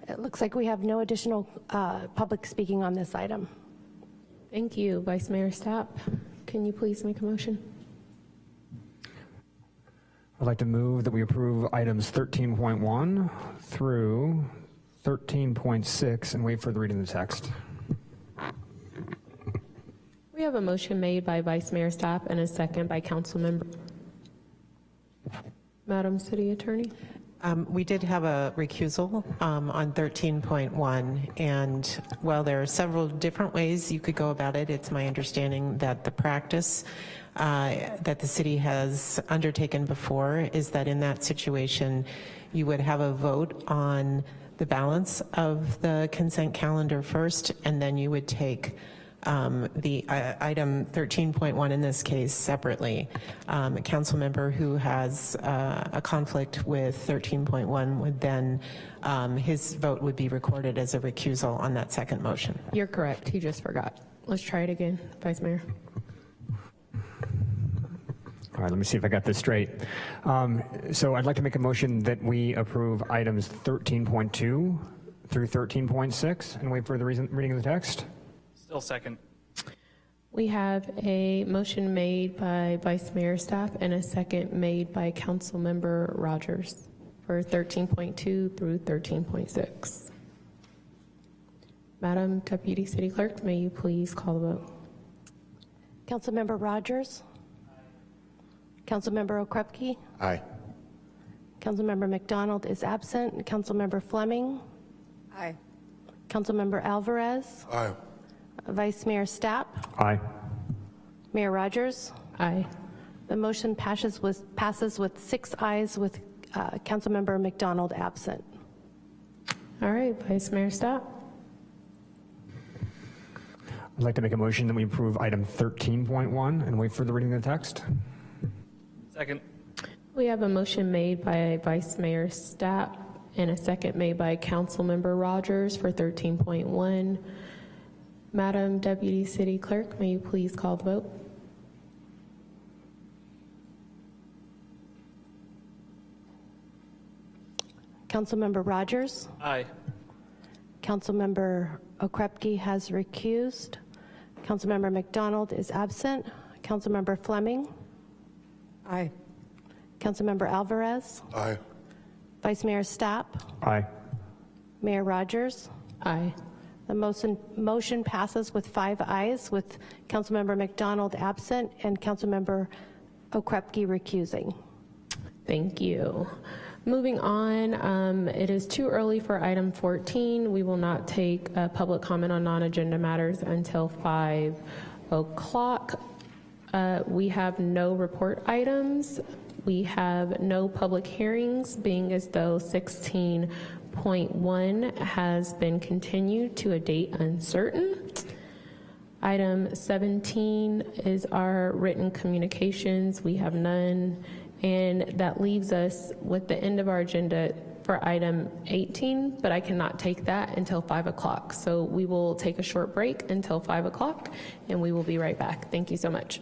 It looks like we have no additional public speaking on this item. Thank you. Vice Mayor Stapp, can you please make a motion? I'd like to move that we approve items 13.1 through 13.6 and wait for the reading of the text. We have a motion made by Vice Mayor Stapp and a second by Council Member. Madam City Attorney. We did have a recusal on 13.1, and while there are several different ways you could go about it, it's my understanding that the practice that the city has undertaken before is that in that situation, you would have a vote on the balance of the consent calendar first, and then you would take the item 13.1 in this case separately. A council member who has a conflict with 13.1 would then, his vote would be recorded as a recusal on that second motion. You're correct. He just forgot. Let's try it again, Vice Mayor. All right, let me see if I got this straight. So I'd like to make a motion that we approve items 13.2 through 13.6 and wait for the reading of the text. Still second. We have a motion made by Vice Mayor Stapp and a second made by Council Member Rogers for 13.2 through 13.6. Madam Deputy City Clerk, may you please call the vote? Councilmember Rogers. Councilmember Okrepke. Aye. Councilmember McDonald is absent. Councilmember Fleming. Aye. Councilmember Alvarez. Aye. Vice Mayor Stapp. Aye. Mayor Rogers. Aye. The motion passes with 6 ayes with Councilmember McDonald absent. All right, Vice Mayor Stapp. I'd like to make a motion that we approve item 13.1 and wait for the reading of the text. Second. We have a motion made by Vice Mayor Stapp and a second made by Council Member Rogers for 13.1. Madam Deputy City Clerk, may you please call the vote? Councilmember Rogers. Aye. Councilmember Okrepke has recused. Councilmember McDonald is absent. Councilmember Fleming. Aye. Councilmember Alvarez. Aye. Vice Mayor Stapp. Aye. Mayor Rogers. Aye. The motion passes with 5 ayes with Councilmember McDonald absent and Councilmember Okrepke recusing. Thank you. Moving on, it is too early for item 14. We will not take public comment on non-agenda matters until 5 o'clock. We have no report items. We have no public hearings, being as though 16.1 has been continued to a date uncertain. Item 17 is our written communications. We have none. And that leaves us with the end of our agenda for item 18, but I cannot take that until 5 o'clock. So we will take a short break until 5 o'clock, and we will be right back. Thank you so much.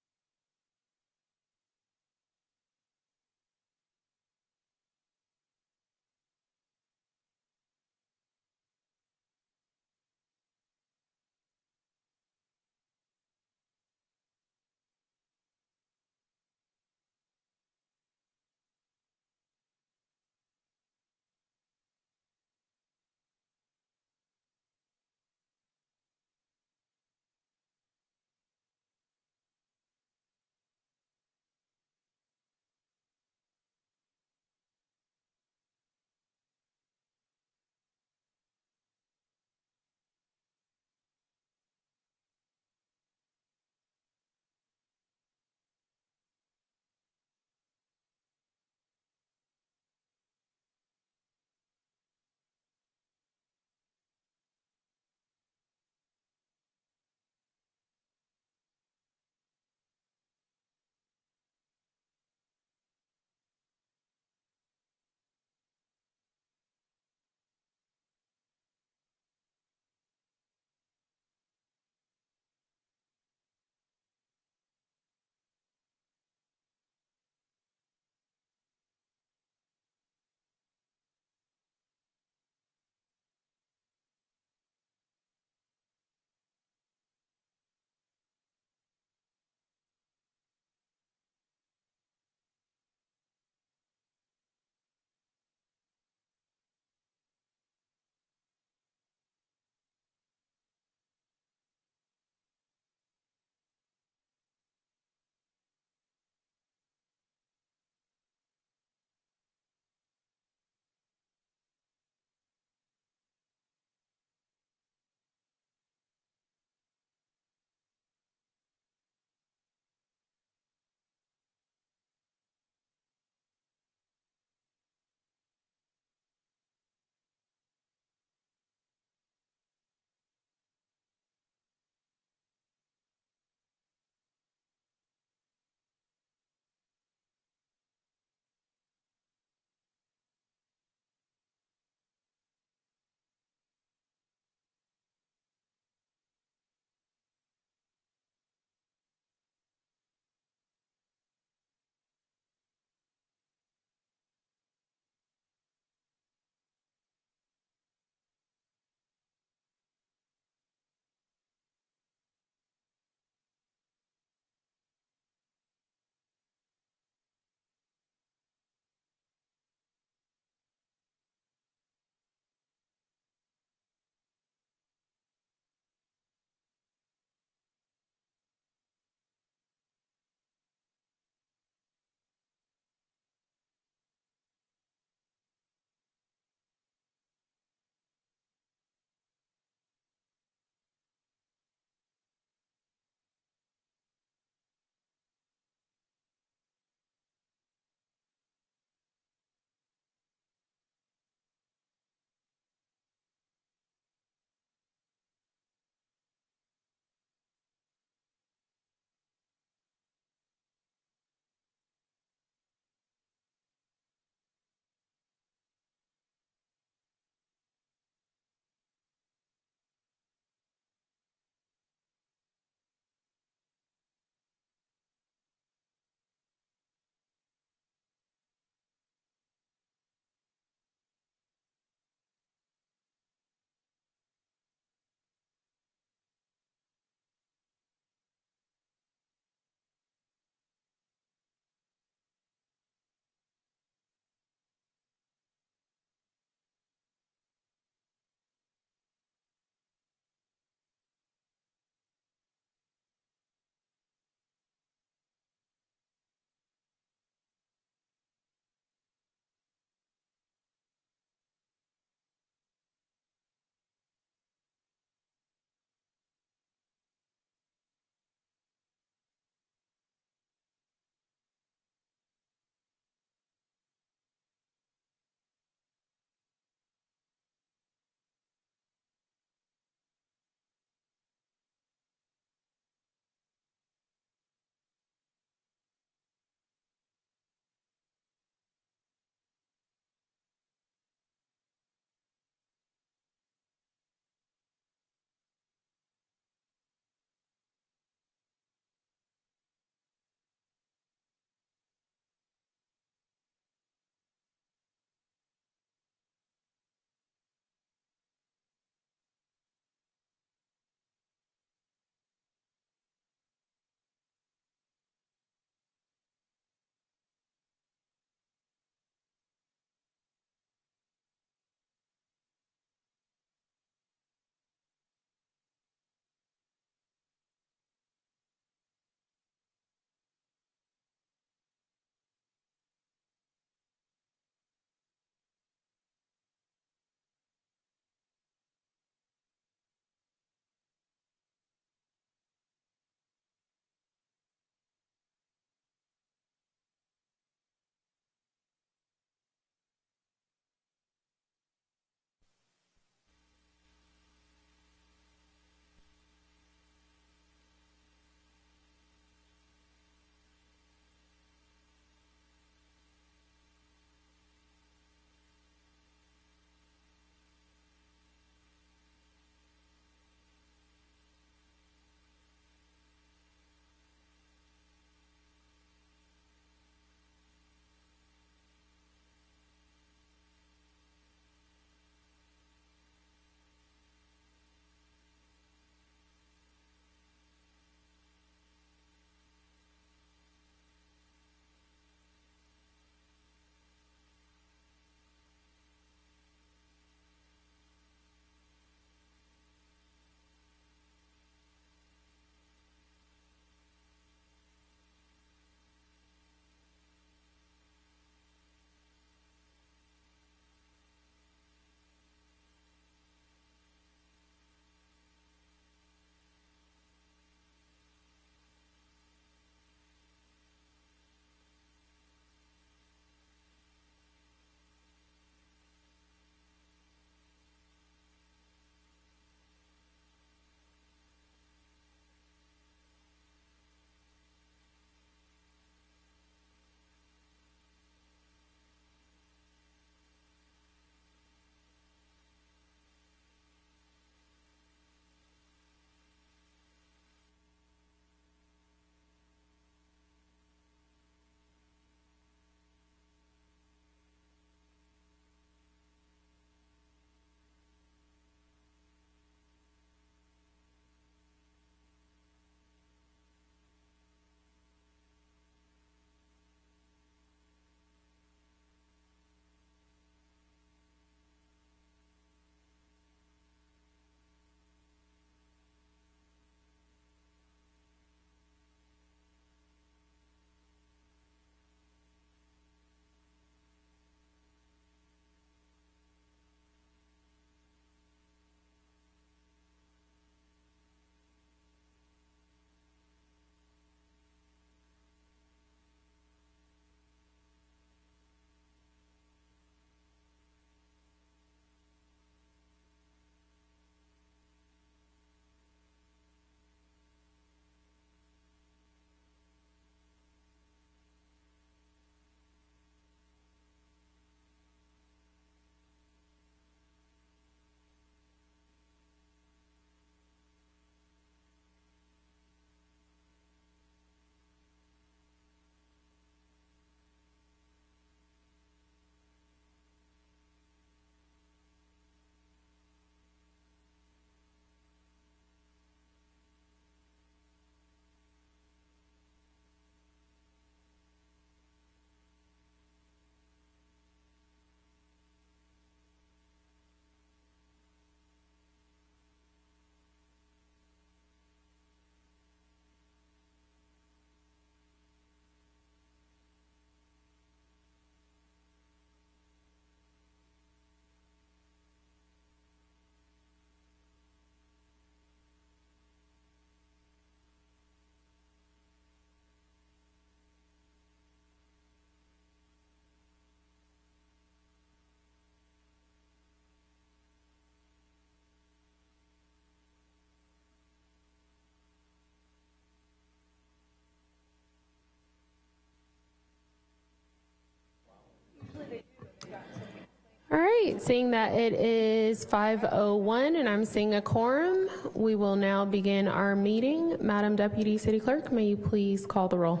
right, seeing that it is 5:01 and I'm seeing a quorum, we will now begin our meeting. Madam Deputy City Clerk, may you please call the roll?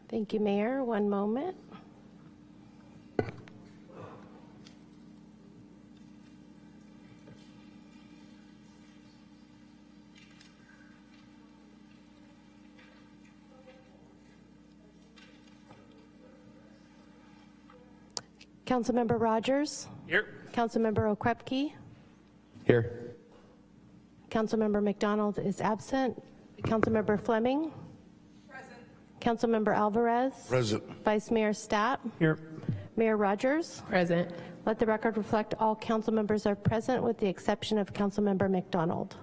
Thank you, Mayor. One moment. Councilmember Rogers? Here. Councilmember Okrepke? Here. Councilmember McDonald is absent. Councilmember Fleming? Present. Councilmember Alvarez? Present. Vice Mayor Stapp? Here. Mayor Rogers? Present. Let the record reflect all council members are present with the exception of Councilmember McDonald.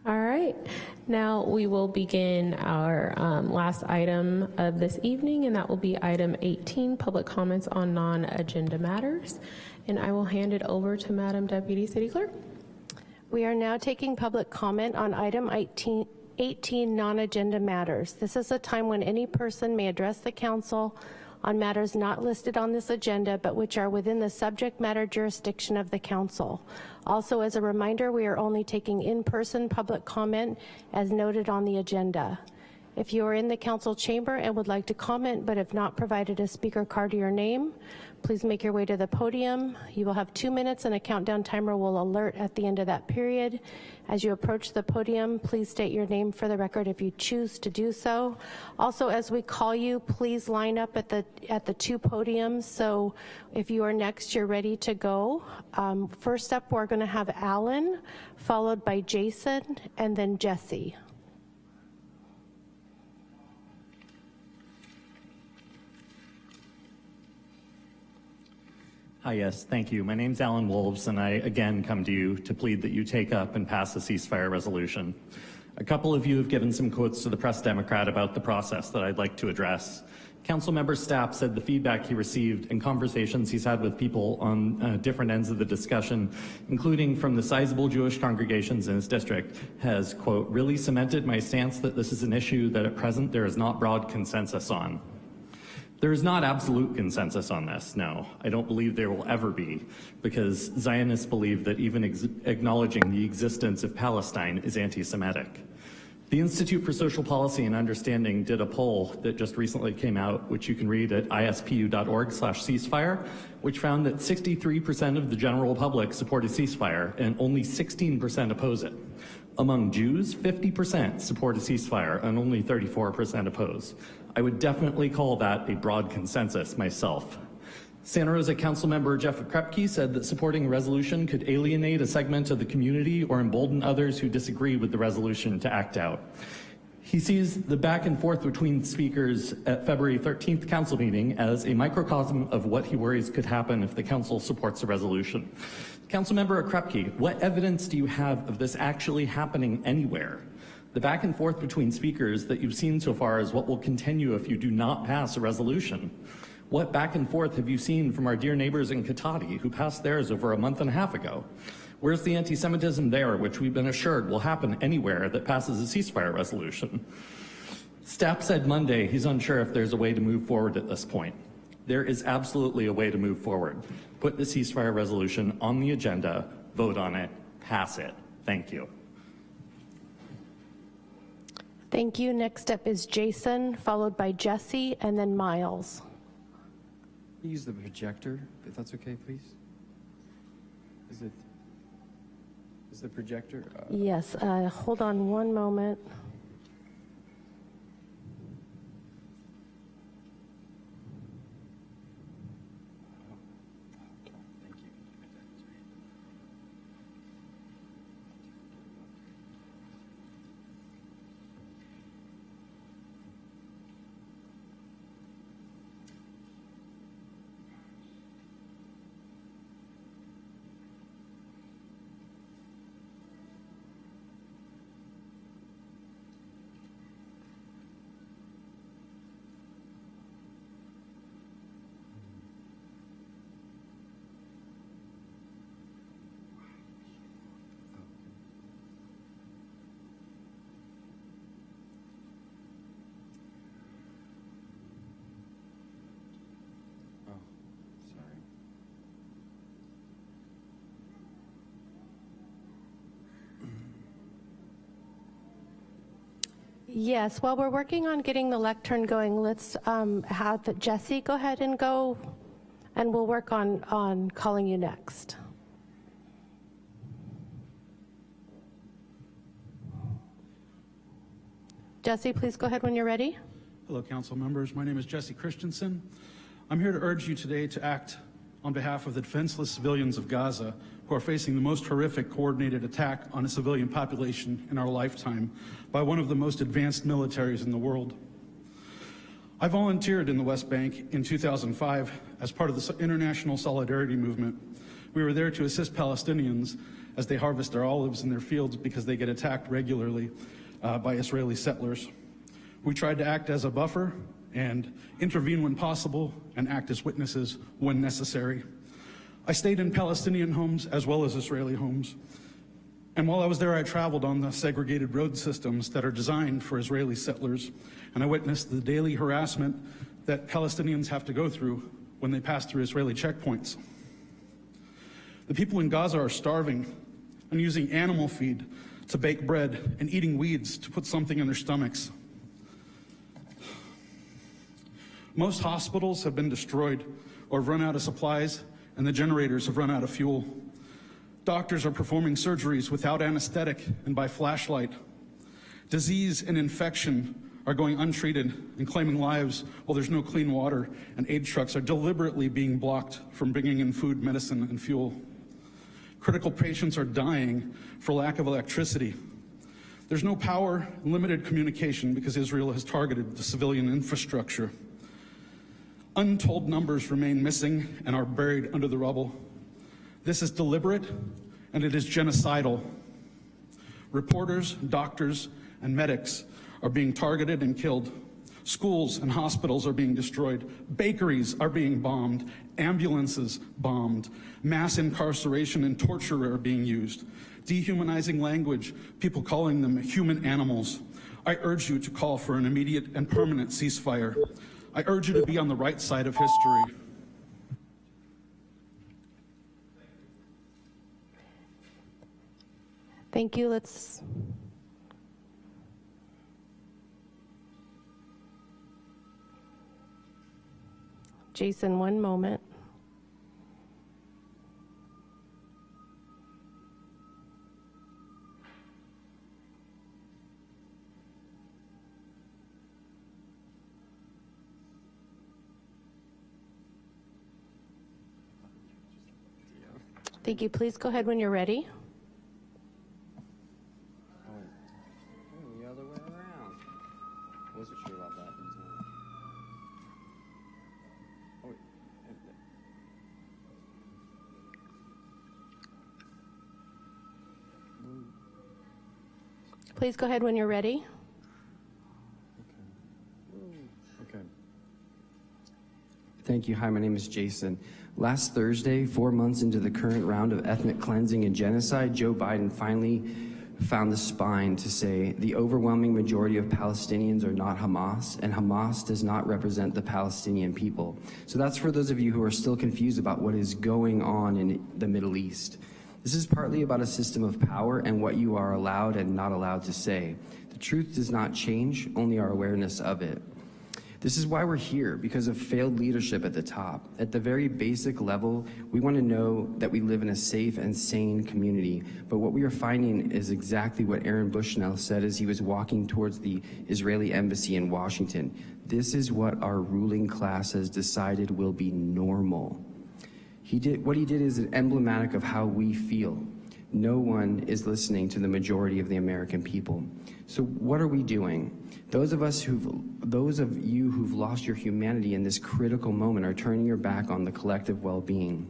All right, now we will begin our last item of this evening, and that will be item 18, public comments on non-agenda matters. And I will hand it over to Madam Deputy City Clerk. We are now taking public comment on item 18 non-agenda matters. This is a time when any person may address the council on matters not listed on this agenda, but which are within the subject matter jurisdiction of the council. Also, as a reminder, we are only taking in-person public comment as noted on the agenda. If you are in the council chamber and would like to comment but have not provided a speaker card to your name, please make your way to the podium. You will have 2 minutes and a countdown timer will alert at the end of that period. As you approach the podium, please state your name for the record if you choose to do so. Also, as we call you, please line up at the 2 podiums. So if you are next, you're ready to go. First up, we're going to have Alan, followed by Jason, and then Jesse. Hi, yes, thank you. My name's Alan Wolves, and I again come to you to plead that you take up and pass a ceasefire resolution. A couple of you have given some quotes to the Press Democrat about the process that I'd like to address. Councilmember Stapp said the feedback he received and conversations he's had with people on different ends of the discussion, including from the sizable Jewish congregations in his district, has, quote, really cemented my stance that this is an issue that at present there is not broad consensus on. There is not absolute consensus on this, no. I don't believe there will ever be, because Zionists believe that even acknowledging the existence of Palestine is anti-Semitic. The Institute for Social Policy and Understanding did a poll that just recently came out, which you can read at ispu.org/ceasefire, which found that 63% of the general public support a ceasefire and only 16% oppose it. Among Jews, 50% support a ceasefire and only 34% oppose. I would definitely call that a broad consensus myself. Santa Rosa Councilmember Jeff Krepke said that supporting a resolution could alienate a segment of the community or embolden others who disagree with the resolution to act out. He sees the back and forth between speakers at February 13th council meeting as a microcosm of what he worries could happen if the council supports a resolution. Councilmember Krepke, what evidence do you have of this actually happening anywhere? The back and forth between speakers that you've seen so far is what will continue if you do not pass a resolution. What back and forth have you seen from our dear neighbors in Katati who passed theirs over a month and a half ago? Where's the anti-Semitism there, which we've been assured will happen anywhere that passes a ceasefire resolution? Stapp said Monday he's unsure if there's a way to move forward at this point. There is absolutely a way to move forward. Put the ceasefire resolution on the agenda, vote on it, pass it. Thank you. Thank you. Next up is Jason, followed by Jesse, and then Miles. Use the projector, if that's okay, please. Is the projector? Yes, hold on one moment. Yes, while we're working on getting the lectern going, let's have Jesse go ahead and go, and we'll work on calling you next. Jesse, please go ahead when you're ready. Hello, council members. My name is Jesse Christensen. I'm here to urge you today to act on behalf of the defenseless civilians of Gaza who are facing the most horrific coordinated attack on a civilian population in our lifetime by one of the most advanced militaries in the world. I volunteered in the West Bank in 2005 as part of the international solidarity movement. We were there to assist Palestinians as they harvest their olives in their fields because they get attacked regularly by Israeli settlers. We tried to act as a buffer and intervene when possible and act as witnesses when necessary. I stayed in Palestinian homes as well as Israeli homes. And while I was there, I traveled on the segregated road systems that are designed for Israeli settlers, and I witnessed the daily harassment that Palestinians have to go through when they pass through Israeli checkpoints. The people in Gaza are starving and using animal feed to bake bread and eating weeds to put something in their stomachs. Most hospitals have been destroyed or have run out of supplies, and the generators have run out of fuel. Doctors are performing surgeries without anesthetic and by flashlight. Disease and infection are going untreated and claiming lives while there's no clean water, and aid trucks are deliberately being blocked from bringing in food, medicine, and fuel. Critical patients are dying for lack of electricity. There's no power, limited communication because Israel has targeted the civilian infrastructure. Untold numbers remain missing and are buried under the rubble. This is deliberate and it is genocidal. Reporters, doctors, and medics are being targeted and killed. Schools and hospitals are being destroyed. Bakeries are being bombed. Ambulances bombed. Mass incarceration and torture are being used. Dehumanizing language, people calling them human animals. I urge you to call for an immediate and permanent ceasefire. I urge you to be on the right side of history. Thank you. Let's. Jason, one moment. Thank you. Please go ahead when you're ready. The other way around. Wasn't sure about that. Oh, Please go ahead when you're ready. okay. Thank you. Hi, my name is Jason. Last Thursday, 4 months into the current round of ethnic cleansing and genocide, Joe Biden finally found the spine to say the overwhelming majority of Palestinians are not Hamas, and Hamas does not represent the Palestinian people. So that's for those of you who are still confused about what is going on in the Middle East. This is partly about a system of power and what you are allowed and not allowed to say. The truth does not change, only our awareness of it. This is why we're here, because of failed leadership at the top. At the very basic level, we want to know that we live in a safe and sane community, but what we are finding is exactly what Aaron Bushnell said as he was walking towards the Israeli embassy in Washington. This is what our ruling class has decided will be normal. What he did is emblematic of how we feel. No one is listening to the majority of the American people. So what are we doing? Those of you who've lost your humanity in this critical moment are turning your back on the collective well-being,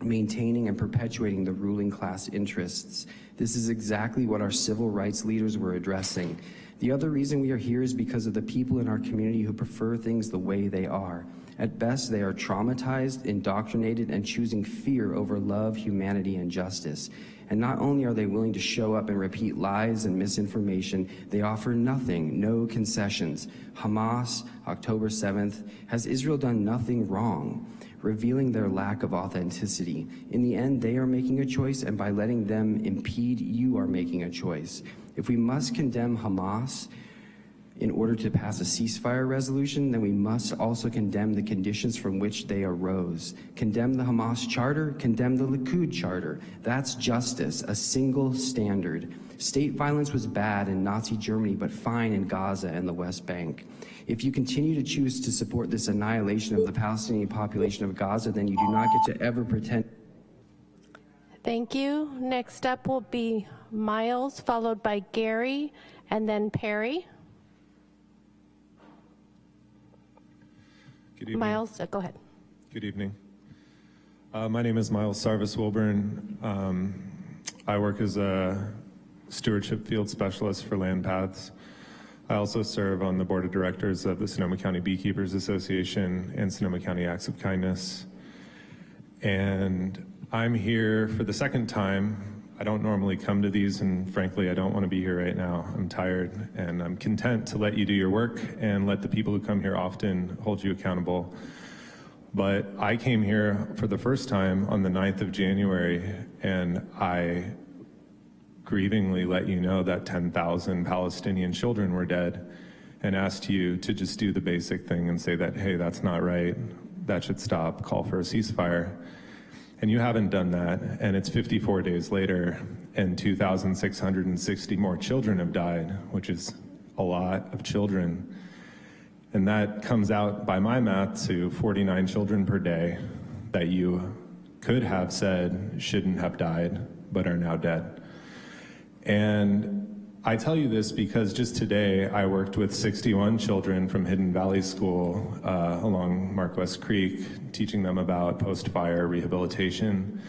maintaining and perpetuating the ruling class interests. This is exactly what our civil rights leaders were addressing. The other reason we are here is because of the people in our community who prefer things the way they are. At best, they are traumatized, indoctrinated, and choosing fear over love, humanity, and justice. And not only are they willing to show up and repeat lies and misinformation, they offer nothing, no concessions. Hamas, October 7th, has Israel done nothing wrong, revealing their lack of authenticity. In the end, they are making a choice, and by letting them impede, you are making a choice. If we must condemn Hamas, in order to pass a ceasefire resolution, then we must also condemn the conditions from which they arose. Condemn the Hamas charter, condemn the Likud charter. That's justice, a single standard. State violence was bad in Nazi Germany, but fine in Gaza and the West Bank. If you continue to choose to support this annihilation of the Palestinian population of Gaza, then you do not get to ever pretend. Thank you. Next up will be Miles, followed by Gary, and then Perry. Good evening. Miles, go ahead. Good evening. My name is Miles Sarvis-Wilburn. I work as a stewardship field specialist for land paths. I also serve on the board of directors of the Sonoma County Beekeepers Association and Sonoma County Acts of Kindness. And I'm here for the second time. I don't normally come to these, and frankly, I don't want to be here right now. I'm tired, and I'm content to let you do your work and let the people who come here often hold you accountable. But I came here for the first time on the 9th of January, and I grievingly let you know that 10,000 Palestinian children were dead, and asked you to just do the basic thing and say that, hey, that's not right, that should stop, call for a ceasefire. And you haven't done that, and it's 54 days later, and 2,660 more children have died, which is a lot of children. And that comes out, by my math, to 49 children per day that you could have said shouldn't have died, but are now dead. And I tell you this because just today I worked with 61 children from Hidden Valley School along Mark West Creek, teaching them about post-fire rehabilitation.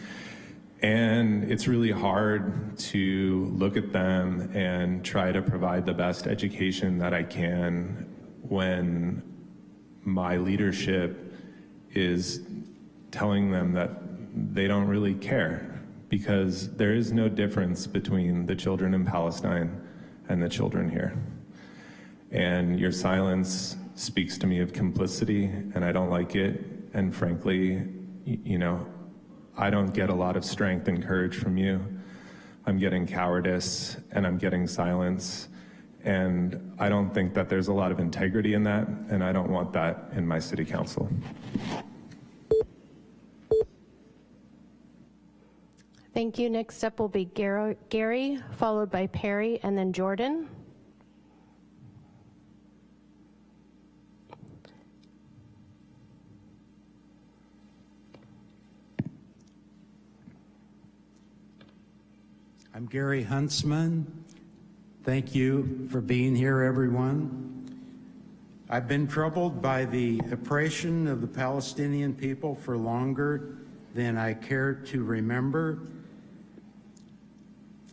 And it's really hard to look at them and try to provide the best education that I can when my leadership is telling them that they don't really care, because there is no difference between the children in Palestine and the children here. And your silence speaks to me of complicity, and I don't like it. And frankly, you know, I don't get a lot of strength and courage from you. I'm getting cowardice, and I'm getting silence. And I don't think that there's a lot of integrity in that, and I don't want that in my city council. Thank you. Next up will be Gary, followed by Perry, and then Jordan. I'm Gary Huntsman. Thank you for being here, everyone. I've been troubled by the oppression of the Palestinian people for longer than I care to remember.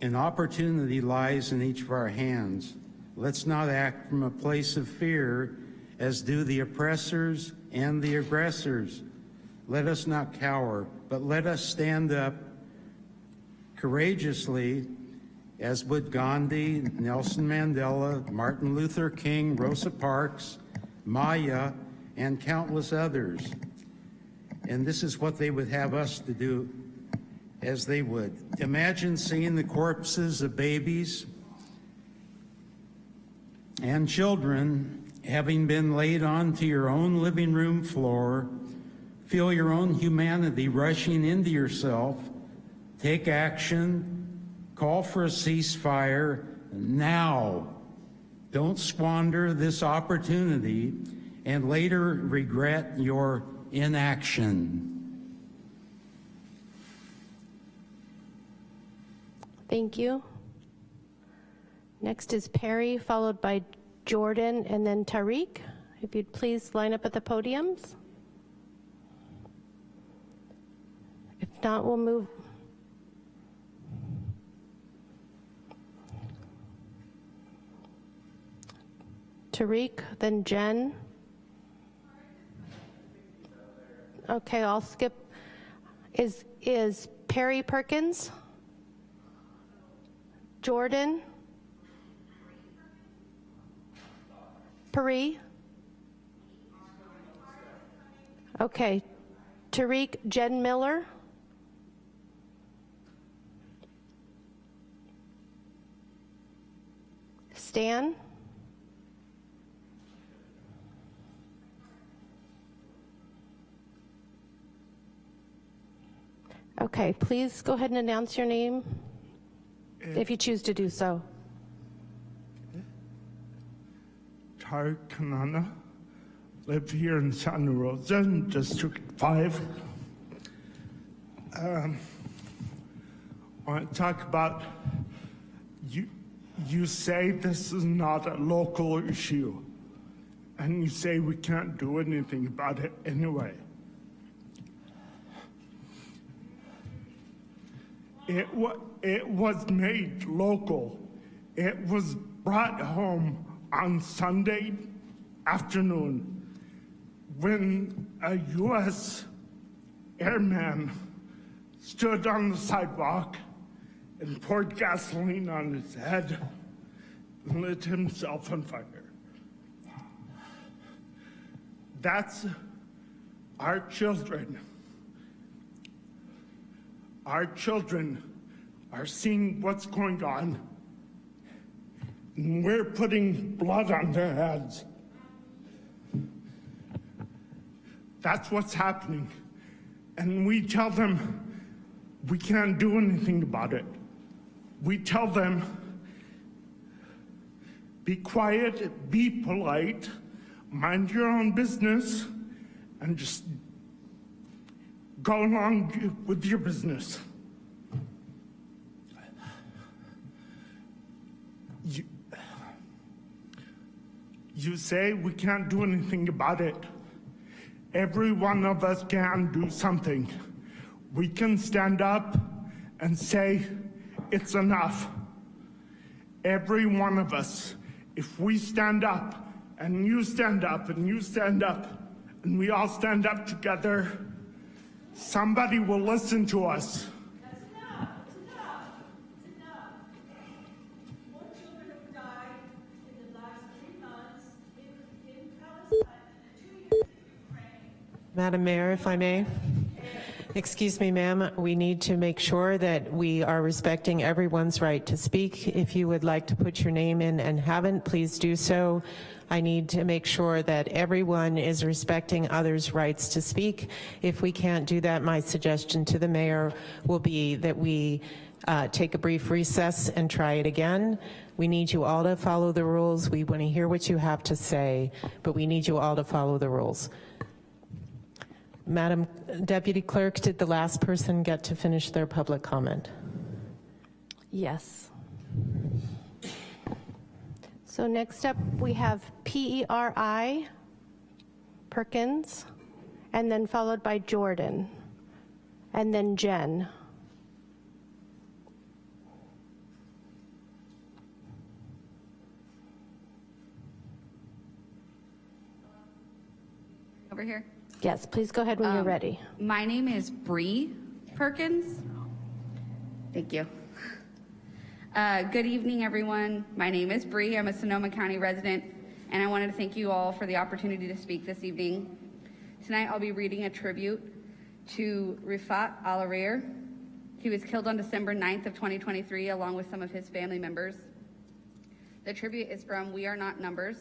An opportunity lies in each of our hands. Let's not act from a place of fear, as do the oppressors and the aggressors. Let us not cower, but let us stand up courageously, as would Gandhi, Nelson Mandela, Martin Luther King, Rosa Parks, Maya, and countless others. And this is what they would have us to do, as they would. Imagine seeing the corpses of babies and children having been laid onto your own living room floor. Feel your own humanity rushing into yourself. Take action. Call for a ceasefire now. Don't squander this opportunity and later regret your inaction. Thank you. Next is Perry, followed by Jordan, and then Tariq. If you'd please line up at the podiums. If not, we'll move. Tariq, then Jen. Okay, I'll skip. Is Perry Perkins? Jordan? Perry? Okay. Tariq, Jen Miller? Stan? Okay, please go ahead and announce your name, if you choose to do so. Tarek Kanana, live here in Santa Rosa, in District 5. I want to talk about, you say this is not a local issue, and you say we can't do anything about it anyway. It was made local. It was brought home on Sunday afternoon when a U.S. airman stood on the sidewalk and poured gasoline on his head and lit himself on fire. That's our children. Our children are seeing what's going on, and we're putting blood on their heads. That's what's happening. And we tell them we can't do anything about it. We tell them, be quiet, be polite, mind your own business, and just go along with your business. You say we can't do anything about it. Every one of us can do something. We can stand up and say, it's enough. Every one of us, if we stand up, and you stand up, and you stand up, and we all stand up together, somebody will listen to us. That's enough. It's enough. It's enough. More children have died in the last 3 months in Palestine and 2 years in Ukraine. Madam Mayor, if I may. Excuse me, ma'am. We need to make sure that we are respecting everyone's right to speak. If you would like to put your name in and haven't, please do so. I need to make sure that everyone is respecting others' rights to speak. If we can't do that, my suggestion to the mayor will be that we take a brief recess and try it again. We need you all to follow the rules. We want to hear what you have to say, but we need you all to follow the rules. Madam Deputy Clerk, did the last person get to finish their public comment? Yes. So next up, we have PERI, Perkins, and then followed by Jordan, and then Jen. Over here. Yes, please go ahead when you're ready. My name is Bree Perkins. Thank you. Good evening, everyone. My name is Bree. I'm a Sonoma County resident, and I wanted to thank you all for the opportunity to speak this evening. Tonight, I'll be reading a tribute to Rifat Al-Arir. He was killed on December 9th of 2023, along with some of his family members. The tribute is from We Are Not Numbers.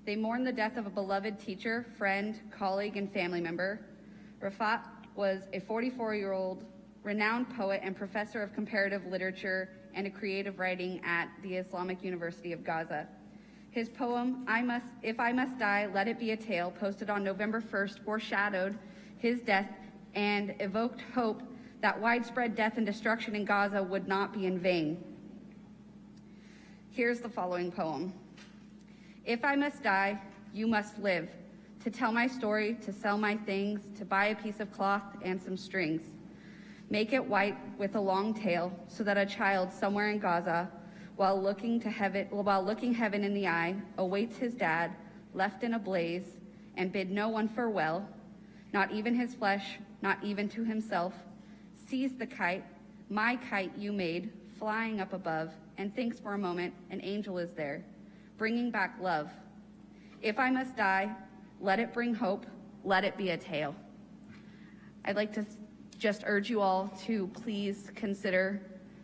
They mourn the death of a beloved teacher, friend, colleague, and family member. Rifat was a 44-year-old renowned poet and professor of comparative literature and creative writing at the Islamic University of Gaza. His poem, If I Must Die, Let It Be a Tale, posted on November 1st, foreshadowed his death and evoked hope that widespread death and destruction in Gaza would not be in vain. Here's the following poem. If I must die, you must live, to tell my story, to sell my things, to buy a piece of cloth and some strings. Make it white with a long tail, so that a child somewhere in Gaza, while looking heaven in the eye, awaits his dad, left in a blaze, and bid no one farewell, not even his flesh, not even to himself, sees the kite, my kite you made, flying up above, and thinks for a moment an angel is there, bringing back love. If I must die, let it bring hope, let it be a tale. I'd like to just urge you all to please consider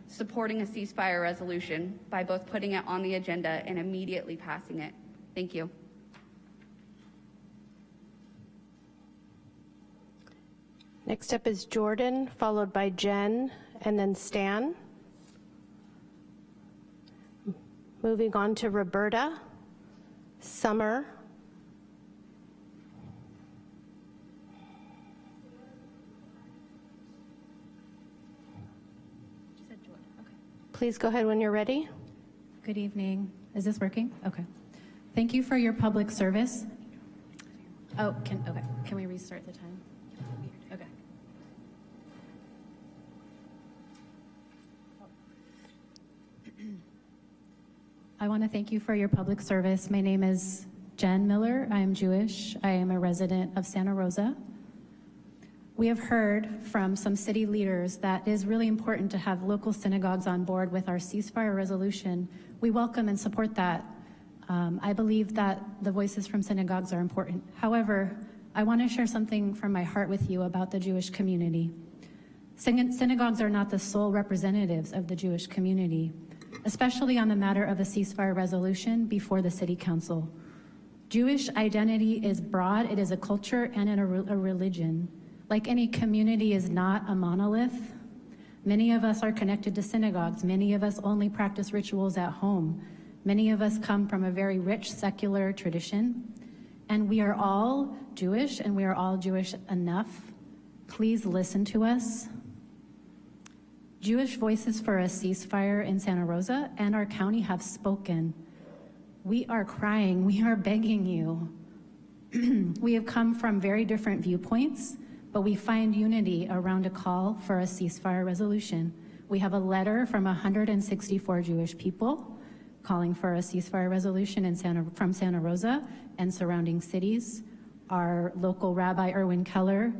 supporting a ceasefire resolution by both putting it on the agenda and immediately passing it. Thank you. Next up is Jordan, followed by Jen, and then Stan. Moving on to Roberta, Summer, please go ahead when you're ready. Good evening. Is this working? Okay. Thank you for your public service. Oh, can we restart the time? Okay. I want to thank you for your public service. My name is Jen Miller. I am Jewish. I am a resident of Santa Rosa. We have heard from some city leaders that it is really important to have local synagogues on board with our ceasefire resolution. We welcome and support that. I believe that the voices from synagogues are important. However, I want to share something from my heart with you about the Jewish community. Synagogues are not the sole representatives of the Jewish community, especially on the matter of a ceasefire resolution before the City Council. Jewish identity is broad, it is a culture and a religion. Like any community is not a monolith. Many of us are connected to synagogues. Many of us only practice rituals at home. Many of us come from a very rich secular tradition. And we are all Jewish, and we are all Jewish enough. Please listen to us. Jewish Voices for a Ceasefire in Santa Rosa and our county have spoken. We are crying, we are begging you. We have come from very different viewpoints, but we find unity around a call for a ceasefire resolution. We have a letter from 164 Jewish people calling for a ceasefire resolution from Santa Rosa and surrounding cities. Our local Rabbi Erwin Keller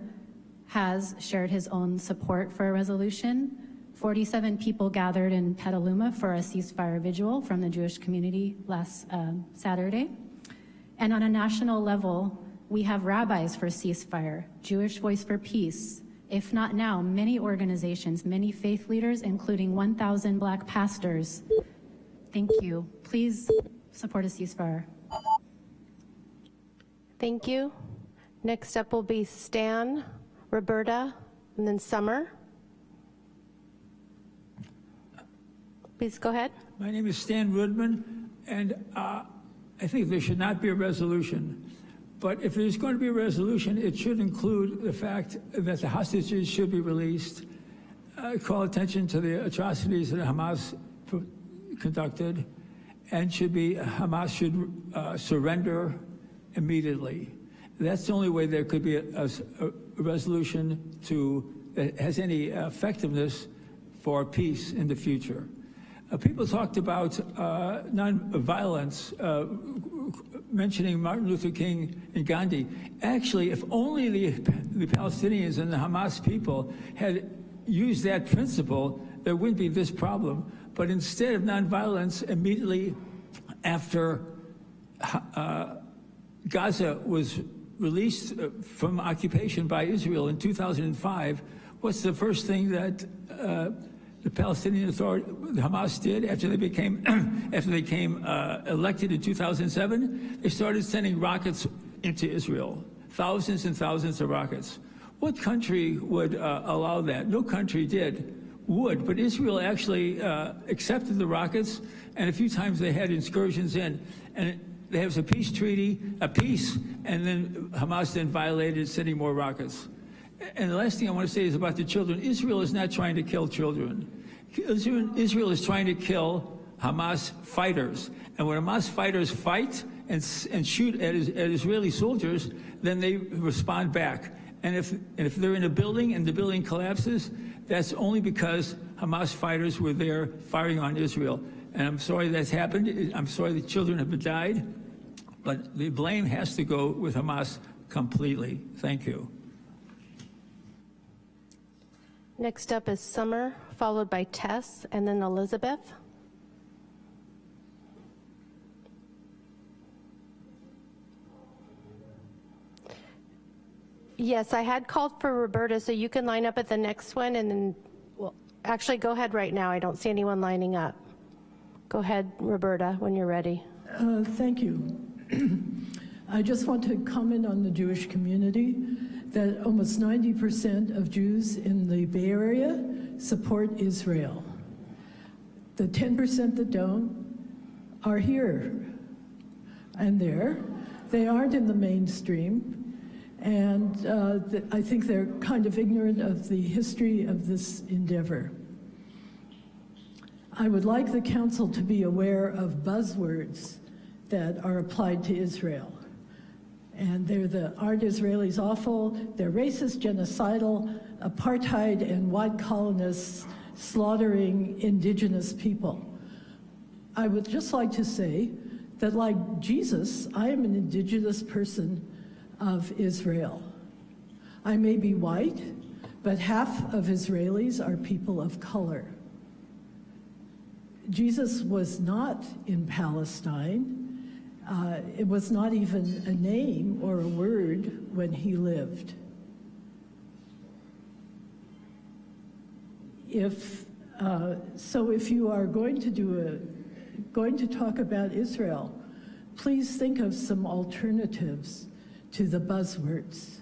has shared his own support for a resolution. 47 people gathered in Petaluma for a ceasefire vigil from the Jewish community last Saturday. And on a national level, we have rabbis for ceasefire, Jewish Voice for Peace. If not now, many organizations, many faith leaders, including 1,000 Black pastors. Thank you. Please support a ceasefire. Thank you. Next up will be Stan, Roberta, and then Summer. Please go ahead. My name is Stan Rudman, and I think there should not be a resolution. But if there's going to be a resolution, it should include the fact that the hostages should be released, call attention to the atrocities that Hamas conducted, and Hamas should surrender immediately. That's the only way there could be a resolution that has any effectiveness for peace in the future. People talked about nonviolence, mentioning Martin Luther King and Gandhi. Actually, if only the Palestinians and the Hamas people had used that principle, there wouldn't be this problem. But instead of nonviolence, immediately after Gaza was released from occupation by Israel in 2005, what's the first thing that the Palestinian Authority, the Hamas did after they became elected in 2007? They started sending rockets into Israel, thousands and thousands of rockets. What country would allow that? No country would, but Israel actually accepted the rockets, and a few times they had incursions in, and there was a peace treaty, and then Hamas then violated, sending more rockets. And the last thing I want to say is about the children. Israel is not trying to kill children. Israel is trying to kill Hamas fighters. And when Hamas fighters fight and shoot at Israeli soldiers, then they respond back. And if they're in a building and the building collapses, that's only because Hamas fighters were there firing on Israel. And I'm sorry that's happened. I'm sorry the children have died. But the blame has to go with Hamas completely. Thank you. Next up is Summer, followed by Tess, and then Elizabeth. Yes, I had called for Roberta, so you can line up at the next one, and then, well, actually go ahead right now. I don't see anyone lining up. Go ahead, Roberta, when you're ready. Thank you. I just want to comment on the Jewish community that almost 90% of Jews in the Bay Area support Israel. The 10% that don't are here and there. They aren't in the mainstream, and I think they're kind of ignorant of the history of this endeavor. I would like the council to be aware of buzzwords that are applied to Israel. And they're the aren't Israelis awful, they're racist, genocidal, apartheid, and white colonists slaughtering indigenous people. I would just like to say that, like Jesus, I am an indigenous person of Israel. I may be white, but half of Israelis are people of color. Jesus was not in Palestine. It was not even a name or a word when he lived. So if you are going to talk about Israel, please think of some alternatives to the buzzwords.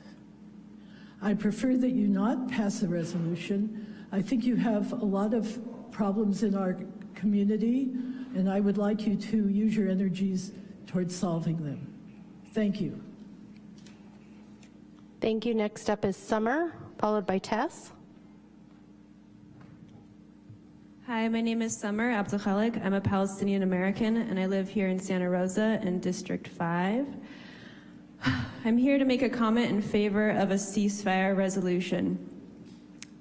I prefer that you not pass a resolution. I think you have a lot of problems in our community, and I would like you to use your energies towards solving them. Thank you. Thank you. Next up is Summer, followed by Tess. Hi, my name is Summer Abdelkhalik. I'm a Palestinian American, and I live here in Santa Rosa in District 5. I'm here to make a comment in favor of a ceasefire resolution.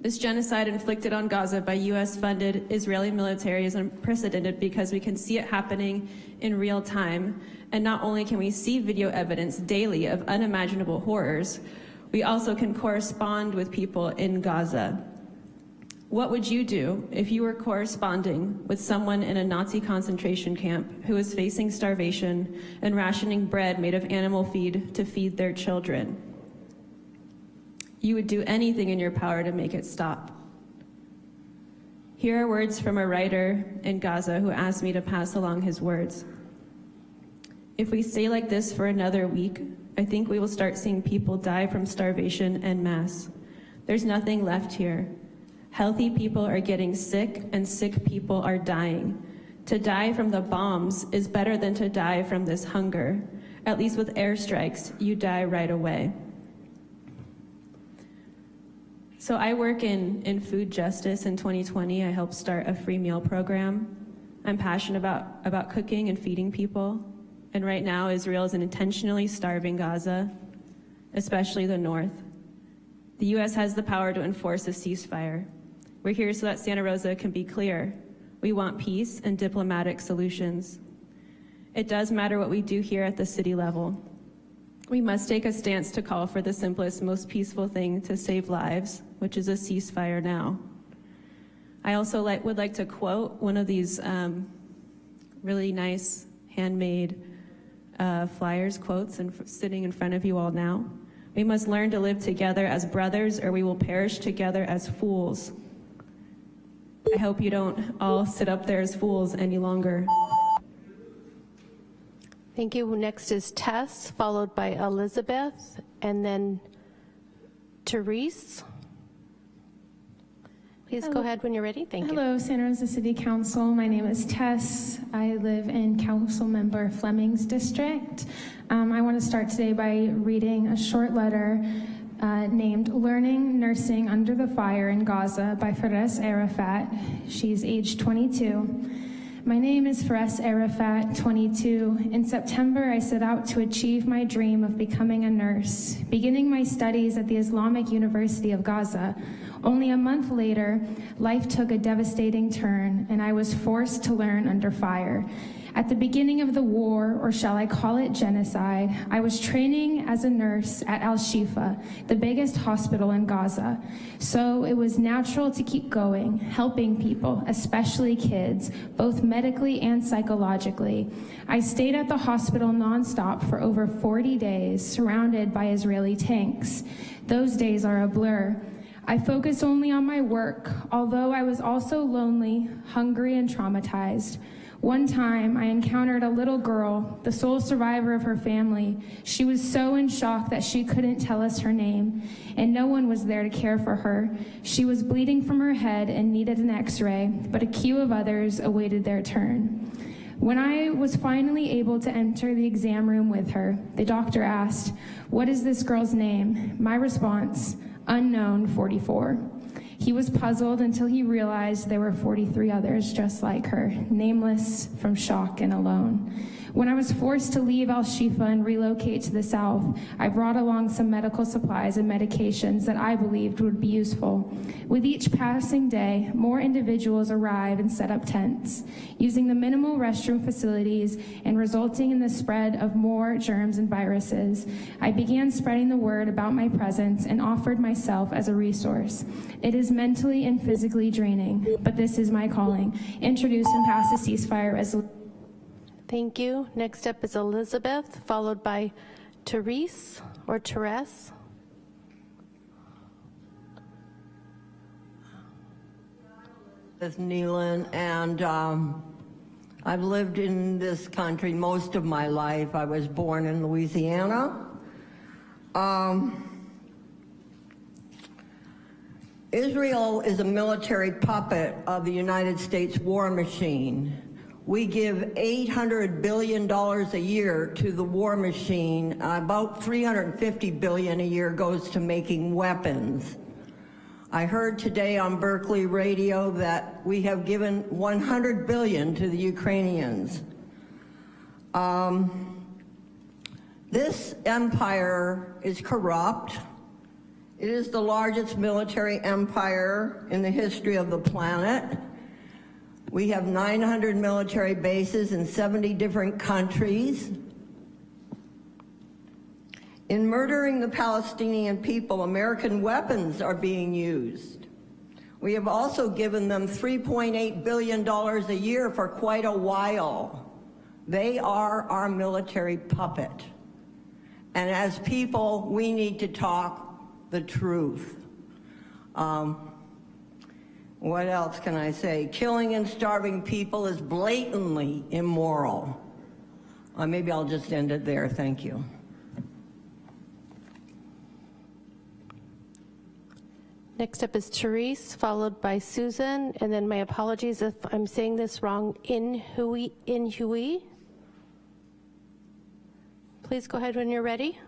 This genocide inflicted on Gaza by US-funded Israeli military is unprecedented because we can see it happening in real time. And not only can we see video evidence daily of unimaginable horrors, we also can correspond with people in Gaza. What would you do if you were corresponding with someone in a Nazi concentration camp who is facing starvation and rationing bread made of animal feed to feed their children? You would do anything in your power to make it stop. Here are words from a writer in Gaza who asked me to pass along his words. If we stay like this for another week, I think we will start seeing people die from starvation en masse. There's nothing left here. Healthy people are getting sick, and sick people are dying. To die from the bombs is better than to die from this hunger. At least with airstrikes, you die right away. So I work in food justice. In 2020, I helped start a free meal program. I'm passionate about cooking and feeding people. And right now, Israel is intentionally starving Gaza, especially the north. The US has the power to enforce a ceasefire. We're here so that Santa Rosa can be clear. We want peace and diplomatic solutions. It does matter what we do here at the city level. We must take a stance to call for the simplest, most peaceful thing to save lives, which is a ceasefire now. I also would like to quote one of these really nice handmade flyers, quotes, sitting in front of you all now. We must learn to live together as brothers, or we will perish together as fools. I hope you don't all sit up there as fools any longer. Thank you. Next is Tess, followed by Elizabeth, and then Therese. Please go ahead when you're ready. Thank you. Hello, Santa Rosa City Council. My name is Tess. I live in Council Member Fleming's district. I want to start today by reading a short letter named Learning Nursing Under the Fire in Gaza by Fares Arafat. She's age 22. My name is Fares Arafat, 22. In September, I set out to achieve my dream of becoming a nurse, beginning my studies at the Islamic University of Gaza. Only a month later, life took a devastating turn, and I was forced to learn under fire. At the beginning of the war, or shall I call it genocide, I was training as a nurse at Al-Shifa, the biggest hospital in Gaza. So it was natural to keep going, helping people, especially kids, both medically and psychologically. I stayed at the hospital nonstop for over 40 days, surrounded by Israeli tanks. Those days are a blur. I focused only on my work, although I was also lonely, hungry, and traumatized. One time, I encountered a little girl, the sole survivor of her family. She was so in shock that she couldn't tell us her name, and no one was there to care for her. She was bleeding from her head and needed an x-ray, but a queue of others awaited their turn. When I was finally able to enter the exam room with her, the doctor asked, "What is this girl's name?" My response, "Unknown 44. He was puzzled until he realized there were 43 others just like her, nameless from shock and alone. When I was forced to leave Al-Shifa and relocate to the south, I brought along some medical supplies and medications that I believed would be useful. With each passing day, more individuals arrive and set up tents, using the minimal restroom facilities and resulting in the spread of more germs and viruses. I began spreading the word about my presence and offered myself as a resource. It is mentally and physically draining, but this is my calling. Introduce and pass a ceasefire resolution. Thank you. Next up is Elizabeth, followed by Therese or Therese. Elizabeth Nealon, and I've lived in this country most of my life. I was born in Louisiana. Israel is a military puppet of the United States war machine. We give $800 billion a year to the war machine. About $350 billion a year goes to making weapons. I heard today on Berkeley radio that we have given $100 billion to the Ukrainians. This empire is corrupt. It is the largest military empire in the history of the planet. We have 900 military bases in 70 different countries. In murdering the Palestinian people, American weapons are being used. We have also given them $3.8 billion a year for quite a while. They are our military puppet. And as people, we need to talk the truth. What else can I say? Killing and starving people is blatantly immoral. Maybe I'll just end it there. Thank you. Next up is Therese, followed by Susan, and then my apologies if I'm saying this wrong, Inhui. Please go ahead when you're ready.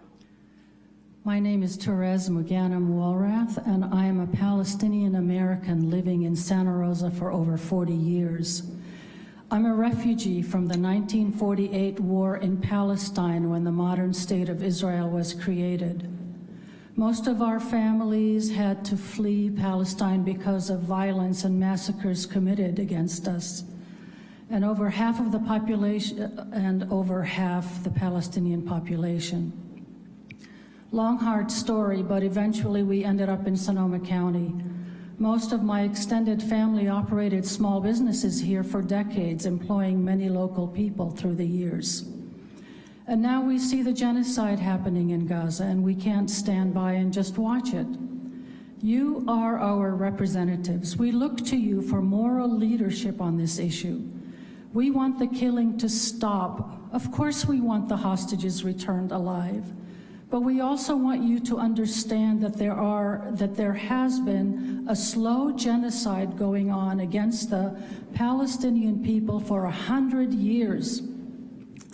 My name is Therese Muganim Walrath, and I am a Palestinian American living in Santa Rosa for over 40 years. I'm a refugee from the 1948 war in Palestine when the modern state of Israel was created. Most of our families had to flee Palestine because of violence and massacres committed against us. And over half of the population, and over half the Palestinian population. Long, hard story, but eventually we ended up in Sonoma County. Most of my extended family operated small businesses here for decades, employing many local people through the years. And now we see the genocide happening in Gaza, and we can't stand by and just watch it. You are our representatives. We look to you for moral leadership on this issue. We want the killing to stop. Of course we want the hostages returned alive. But we also want you to understand that there has been a slow genocide going on against the Palestinian people for 100 years.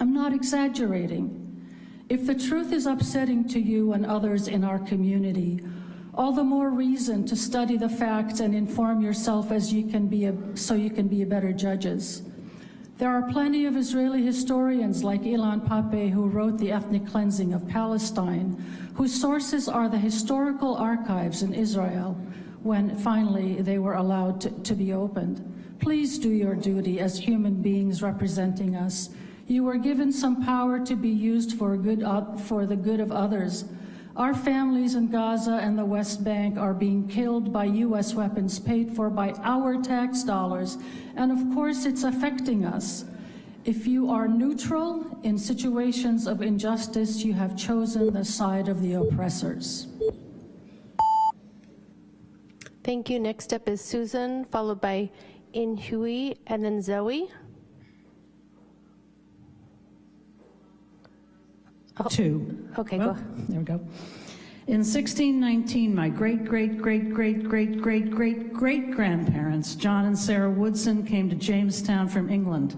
I'm not exaggerating. If the truth is upsetting to you and others in our community, all the more reason to study the facts and inform yourself so you can be better judges. There are plenty of Israeli historians like Ilan Pape who wrote The Ethnic Cleansing of Palestine, whose sources are the historical archives in Israel when finally they were allowed to be opened. Please do your duty as human beings representing us. You were given some power to be used for the good of others. Our families in Gaza and the West Bank are being killed by U.S. weapons paid for by our tax dollars, and of course it's affecting us. If you are neutral in situations of injustice, you have chosen the side of the oppressors. Thank you. Next up is Susan, followed by Inhui, and then Zoe. Two. Okay, Well, go. there we go. In 1619, my great-great-great-great-great-great-great-great-grandparents, John and Sarah Woodson, came to Jamestown from England.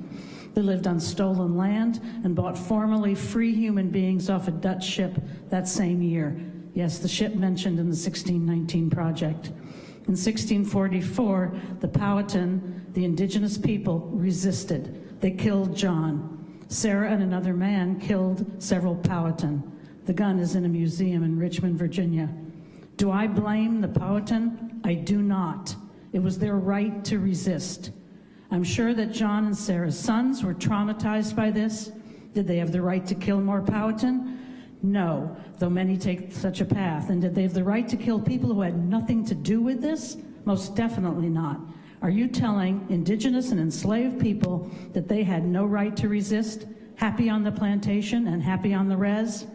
They lived on stolen land and bought formerly free human beings off a Dutch ship that same year. Yes, the ship mentioned in the 1619 project. In 1644, the Powhatan, the indigenous people, resisted. They killed John. Sarah and another man killed several Powhatan. The gun is in a museum in Richmond, Virginia. Do I blame the Powhatan? I do not. It was their right to resist. I'm sure that John and Sarah's sons were traumatized by this. Did they have the right to kill more Powhatan? No, though many take such a path. And did they have the right to kill people who had nothing to do with this? Most definitely not. Are you telling indigenous and enslaved people that they had no right to resist, happy on the plantation and happy on the res?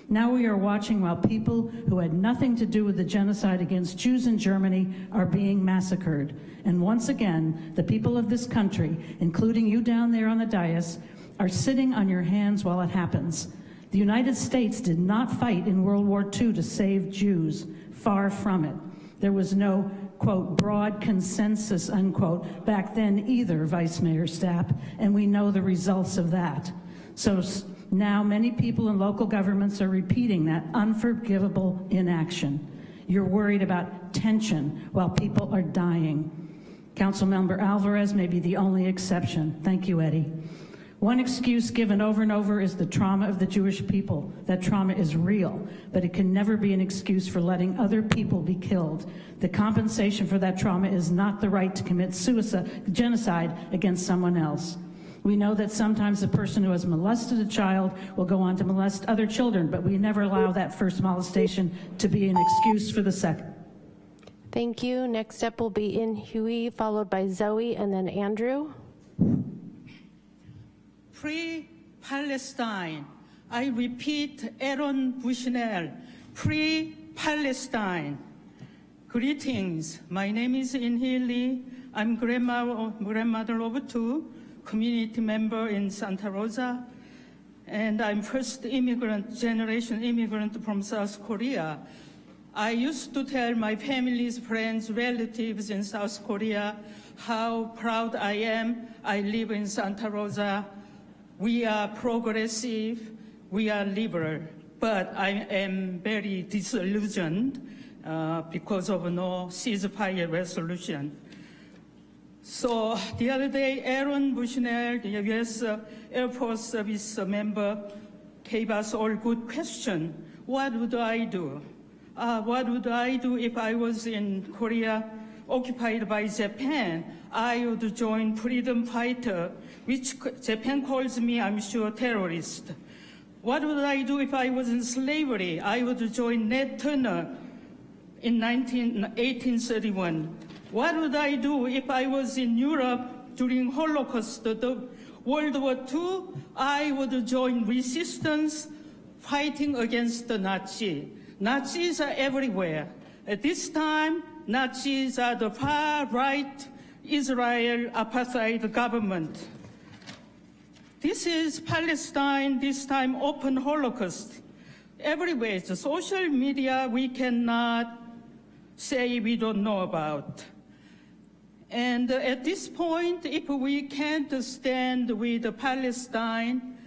Now we are watching while people who had nothing to do with the genocide against Jews in Germany are being massacred. And once again, the people of this country, including you down there on the dais, are sitting on your hands while it happens. The United States did not fight in World War II to save Jews. Far from it. There was no, quote, broad consensus, unquote, back then either, Vice Mayor Stapp, and we know the results of that. So now many people in local governments are repeating that unforgivable inaction. You're worried about tension while people are dying. Councilmember Alvarez may be the only exception. Thank you, Eddie. One excuse given over and over is the trauma of the Jewish people. That trauma is real, but it can never be an excuse for letting other people be killed. The compensation for that trauma is not the right to commit genocide against someone else. We know that sometimes a person who has molested a child will go on to molest other children, but we never allow that first molestation to be an excuse for the second. Thank you. Next up will be In Huey, followed by Zoe, and then Andrew. Free Palestine. I repeat, Aaron Bushnell. Free Palestine. Greetings. My name is In Lee. I'm grandmother of two, community member in Santa Rosa, and I'm first generation immigrant from South Korea. I used to tell my family's friends, relatives in South Korea how proud I am. I live in Santa Rosa. We are progressive, we are liberal, but I am very disillusioned because of no ceasefire resolution. So the other day, Aaron Bushnell, the U.S. Air Force Service member, gave us all good question. What would I do? What would I do if I was in Korea occupied by Japan? I would join freedom fighter, which Japan calls me, I'm sure, terrorist. What would I do if I was in slavery? I would join Nat Turner in 1831. What would I do if I was in Europe during Holocaust, the World War II? I would join resistance fighting against the Nazi. Nazis are everywhere. At this time, Nazis are the far-right Israel apartheid government. This is Palestine, this time open Holocaust. Everywhere, the social media we cannot say we don't know about. And at this point, if we can't stand with Palestine,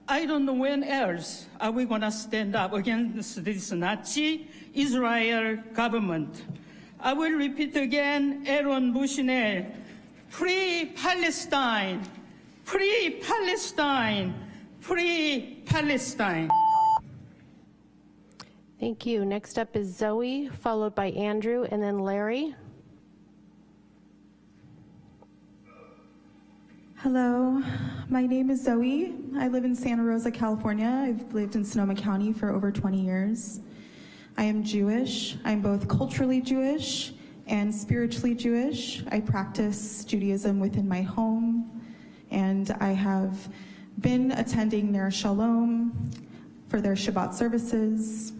I don't know when else are we gonna stand up against this Nazi Israel government. I will repeat again, Aaron Bushnell, free Palestine, free Palestine, free Palestine. Thank you. Next up is Zoe, followed by Andrew, and then Larry. Hello, my name is Zoe. I live in Santa Rosa, California. I've lived in Sonoma County for over 20 years. I am Jewish. I'm both culturally Jewish and spiritually Jewish. I practice Judaism within my home, and I have been attending Ner Shalom for their Shabbat services,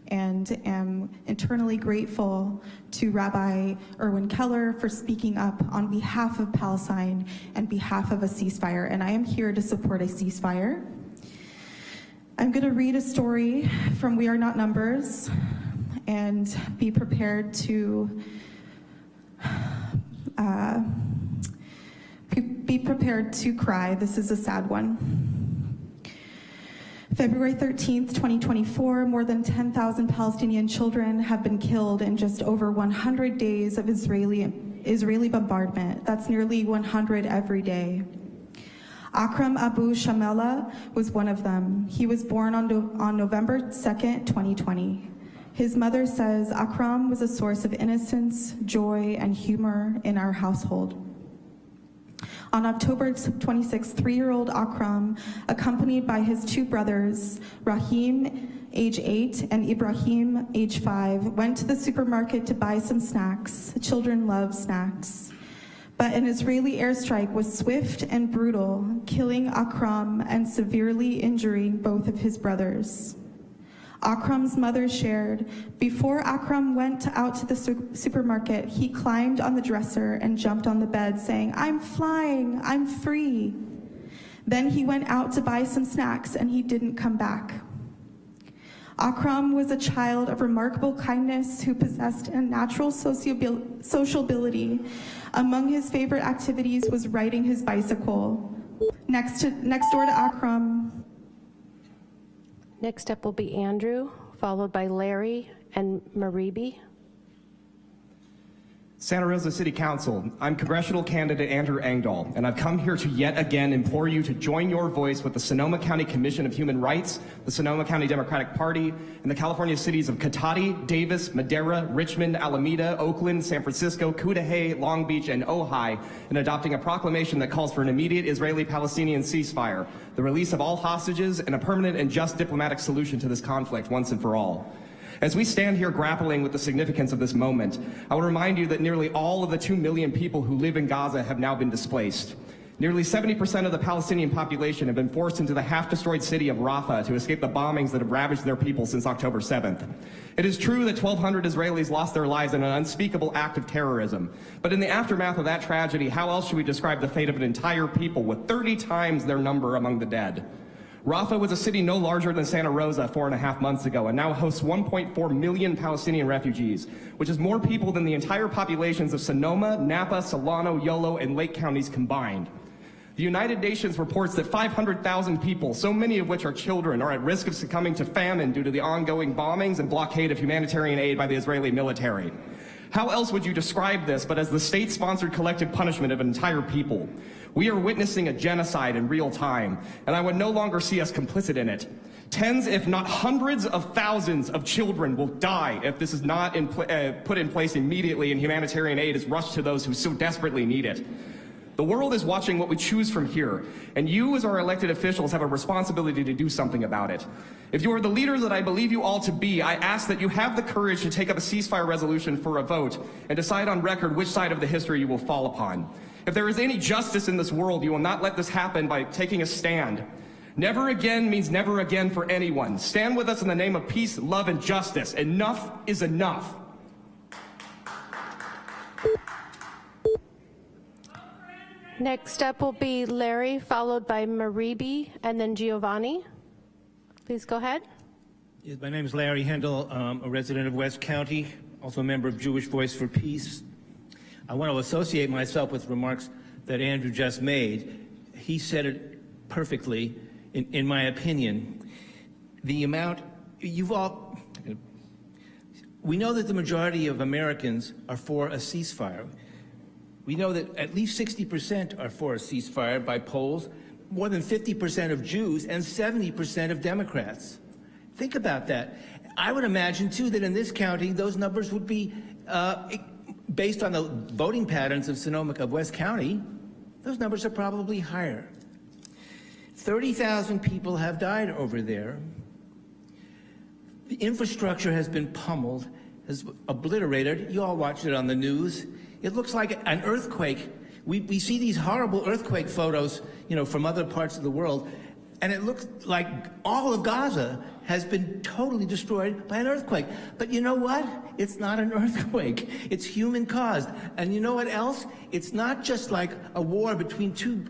and am eternally grateful to Rabbi Erwin Keller for speaking up on behalf of Palestine and behalf of a ceasefire, and I am here to support a ceasefire. I'm going to read a story from We Are Not Numbers, and be prepared to cry. This is a sad one. February 13th, 2024, more than 10,000 Palestinian children have been killed in just over 100 days of Israeli bombardment. That's nearly 100 every day. Akram Abu Shamela was one of them. He was born on November 2nd, 2020. His mother says Akram was a source of innocence, joy, and humor in our household. On October 26th, 3-year-old Akram, accompanied by his two brothers, Rahim, age 8, and Ibrahim, age 5, went to the supermarket to buy some snacks. Children love snacks. But an Israeli airstrike was swift and brutal, killing Akram and severely injuring both of his brothers. Akram's mother shared, before Akram went out to the supermarket, he climbed on the dresser and jumped on the bed saying, "I'm flying, I'm free." Then he went out to buy some snacks and he didn't come back. Akram was a child of remarkable kindness who possessed a natural sociability. Among his favorite activities was riding his bicycle. Next door to Akram. Next up will be Andrew, followed by Larry and Maribi. Santa Rosa City Council, I'm congressional candidate Andrew Engdahl, and I've come here to yet again implore you to join your voice with the Sonoma County Commission of Human Rights, the Sonoma County Democratic Party, and the California cities of Cotati, Davis, Madera, Richmond, Alameda, Oakland, San Francisco, Cudahy, Long Beach, and Ojai in adopting a proclamation that calls for an immediate Israeli-Palestinian ceasefire, the release of all hostages, and a permanent and just diplomatic solution to this conflict once and for all. As we stand here grappling with the significance of this moment, I will remind you that nearly all of the 2 million people who live in Gaza have now been displaced. Nearly 70% of the Palestinian population have been forced into the half-destroyed city of Rafah to escape the bombings that have ravaged their people since October 7th. It is true that 1,200 Israelis lost their lives in an unspeakable act of terrorism. But in the aftermath of that tragedy, how else should we describe the fate of an entire people with 30 times their number among the dead? Rafah was a city no larger than Santa Rosa 4.5 months ago and now hosts 1.4 million Palestinian refugees, which is more people than the entire populations of Sonoma, Napa, Solano, Yolo, and Lake counties combined. The United Nations reports that 500,000 people, so many of which are children, are at risk of succumbing to famine due to the ongoing bombings and blockade of humanitarian aid by the Israeli military. How else would you describe this but as the state-sponsored collective punishment of an entire people? We are witnessing a genocide in real time, and I would no longer see us complicit in it. Tens, if not hundreds of thousands of children will die if this is not put in place immediately and humanitarian aid is rushed to those who so desperately need it. The world is watching what we choose from here, and you as our elected officials have a responsibility to do something about it. If you are the leaders that I believe you all to be, I ask that you have the courage to take up a ceasefire resolution for a vote and decide on record which side of the history you will fall upon. If there is any justice in this world, you will not let this happen by taking a stand. Never again means never again for anyone. Stand with us in the name of peace, love, and justice. Enough is enough. Next up will be Larry, followed by Maribi, and then Giovanni. Please go ahead. Yes, my name is Larry Hendel. I'm a resident of West County, also a member of Jewish Voice for Peace. I want to associate myself with remarks that Andrew just made. He said it perfectly, in my opinion. The amount, we know that the majority of Americans are for a ceasefire. We know that at least 60% are for a ceasefire by polls, more than 50% of Jews, and 70% of Democrats. Think about that. I would imagine, too, that in this county, those numbers would be, based on the voting patterns of West County, those numbers are probably higher. 30,000 people have died over there. The infrastructure has been pummeled, has obliterated. You all watched it on the news. It looks like an earthquake. We see these horrible earthquake photos, from other parts of the world, and it looks like all of Gaza has been totally destroyed by an earthquake. But you know what? It's not an earthquake. It's human caused. And you know what else? It's not just like a war between two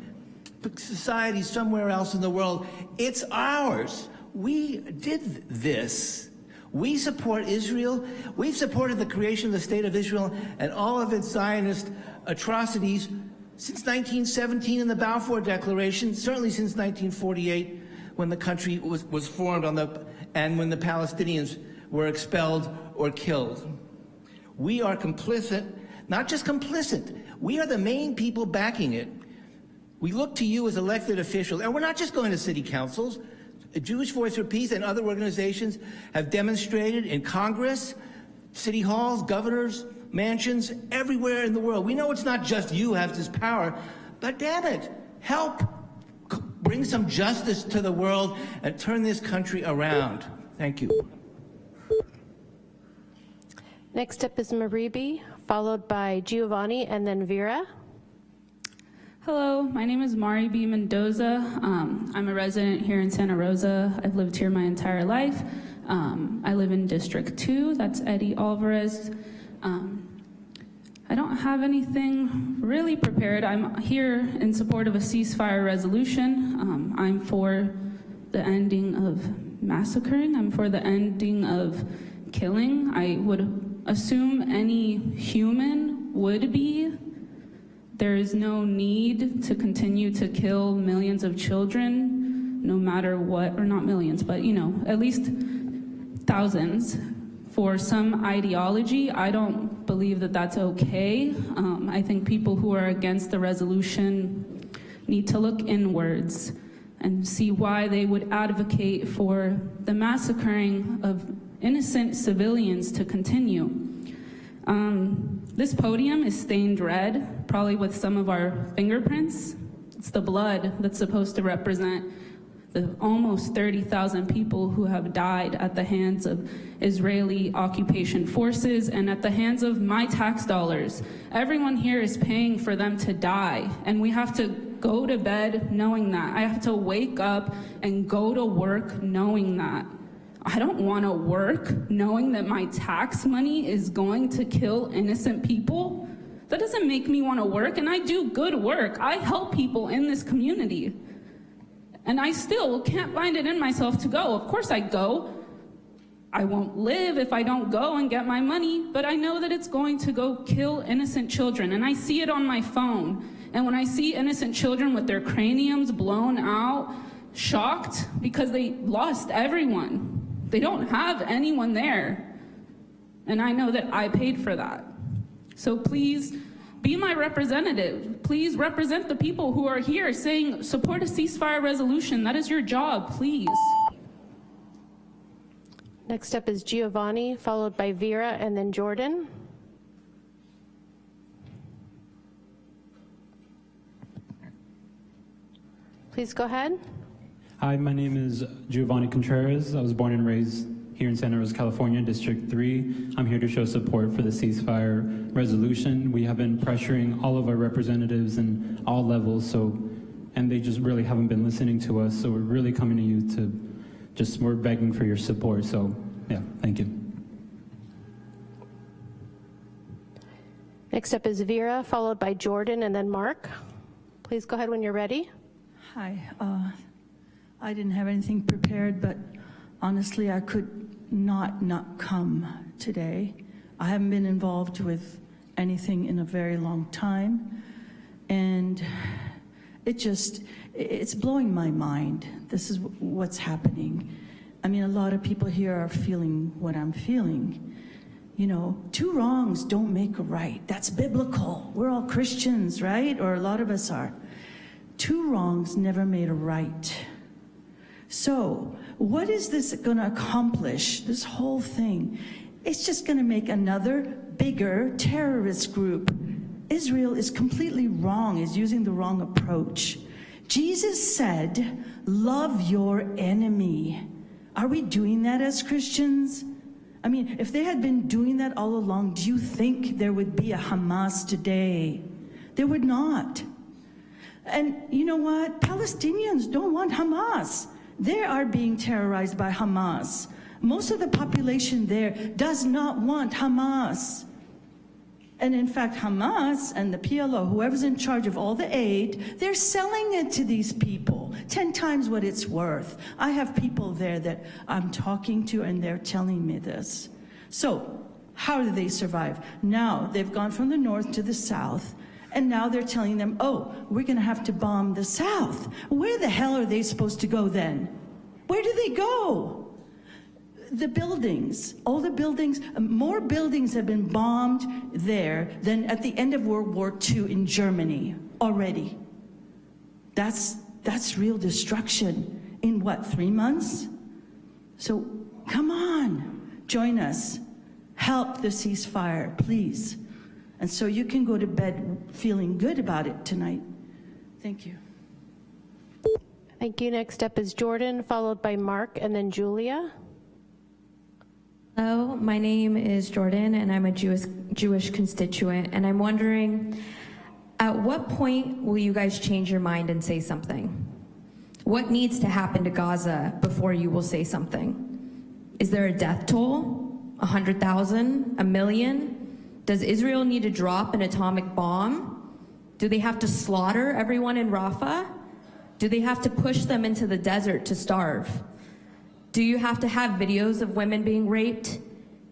societies somewhere else in the world. It's ours. we did this. We support Israel. We've supported the creation of the State of Israel and all of its Zionist atrocities since 1917 in the Balfour Declaration, certainly since 1948 when the country was formed and when the Palestinians were expelled or killed. We are complicit, not just complicit, we are the main people backing it. We look to you as elected officials, and we're not just going to city councils. The Jewish Voice for Peace and other organizations have demonstrated in Congress, city halls, governors, mansions, everywhere in the world. We know it's not just you who have this power, but damn it, help bring some justice to the world and turn this country around. Thank you. Next up is Maribi, followed by Giovanni, and then Vera. Hello, my name is Mari B. Mendoza. I'm a resident here in Santa Rosa. I've lived here my entire life. I live in District 2, that's Eddie Alvarez. I don't have anything really prepared. I'm here in support of a ceasefire resolution. I'm for the ending of massacring. I'm for the ending of killing. I would assume any human would be. There is no need to continue to kill millions of children, no matter what, or not millions, but at least thousands for some ideology. I don't believe that that's okay. I think people who are against the resolution need to look inwards and see why they would advocate for the massacring of innocent civilians to continue. This podium is stained red, probably with some of our fingerprints. It's the blood that's supposed to represent the almost 30,000 people who have died at the hands of Israeli occupation forces and at the hands of my tax dollars. Everyone here is paying for them to die, and we have to go to bed knowing that. I have to wake up and go to work knowing that. I don't want to work knowing that my tax money is going to kill innocent people. That doesn't make me want to work, and I do good work. I help people in this community. And I still can't find it in myself to go. Of course I go. I won't live if I don't go and get my money, but I know that it's going to go kill innocent children, and I see it on my phone. And when I see innocent children with their craniums blown out, shocked because they lost everyone. They don't have anyone there. And I know that I paid for that. So please be my representative. Please represent the people who are here saying support a ceasefire resolution. That is your job, please. Next up is Giovanni, followed by Vera, and then Jordan. Please go ahead. Hi, my name is Giovanni Contreras. I was born and raised here in Santa Rosa, California, District 3. I'm here to show support for the ceasefire resolution. We have been pressuring all of our representatives in all levels, and they just really haven't been listening to us. So we're really coming to you we're begging for your support. So yeah, thank you. Next up is Vera, followed by Jordan, and then Mark. Please go ahead when you're ready. Hi. I didn't have anything prepared, but honestly, I could not come today. I haven't been involved with anything in a very long time, and it's blowing my mind. This is what's happening. I mean, a lot of people here are feeling what I'm feeling. Two wrongs don't make a right. That's biblical. We're all Christians, right? Or a lot of us are. Two wrongs never made a right. So what is this going to accomplish, this whole thing? It's just going to make another bigger terrorist group. Israel is completely wrong, is using the wrong approach. Jesus said, love your enemy. Are we doing that as Christians? I mean, if they had been doing that all along, do you think there would be a Hamas today? There would not. And you know what? Palestinians don't want Hamas. They are being terrorized by Hamas. Most of the population there does not want Hamas. And in fact, Hamas and the PLO, whoever's in charge of all the aid, they're selling it to these people 10 times what it's worth. I have people there that I'm talking to and they're telling me this. So how do they survive? Now they've gone from the north to the south, and now they're telling them, oh, we're gonna have to bomb the south. Where the hell are they supposed to go then? Where do they go? The buildings, all the buildings, more buildings have been bombed there than at the end of World War II in Germany already. That's real destruction in what, 3 months? So come on, join us. Help the ceasefire, please. And so you can go to bed feeling good about it tonight. Thank you. Thank you. Next up is Jordan, followed by Mark, and then Julia. Hello, my name is Jordan, and I'm a Jewish constituent, and I'm wondering, at what point will you guys change your mind and say something? What needs to happen to Gaza before you will say something? Is there a death toll? 100,000? A million? Does Israel need to drop an atomic bomb? Do they have to slaughter everyone in Rafah? Do they have to push them into the desert to starve? Do you have to have videos of women being raped?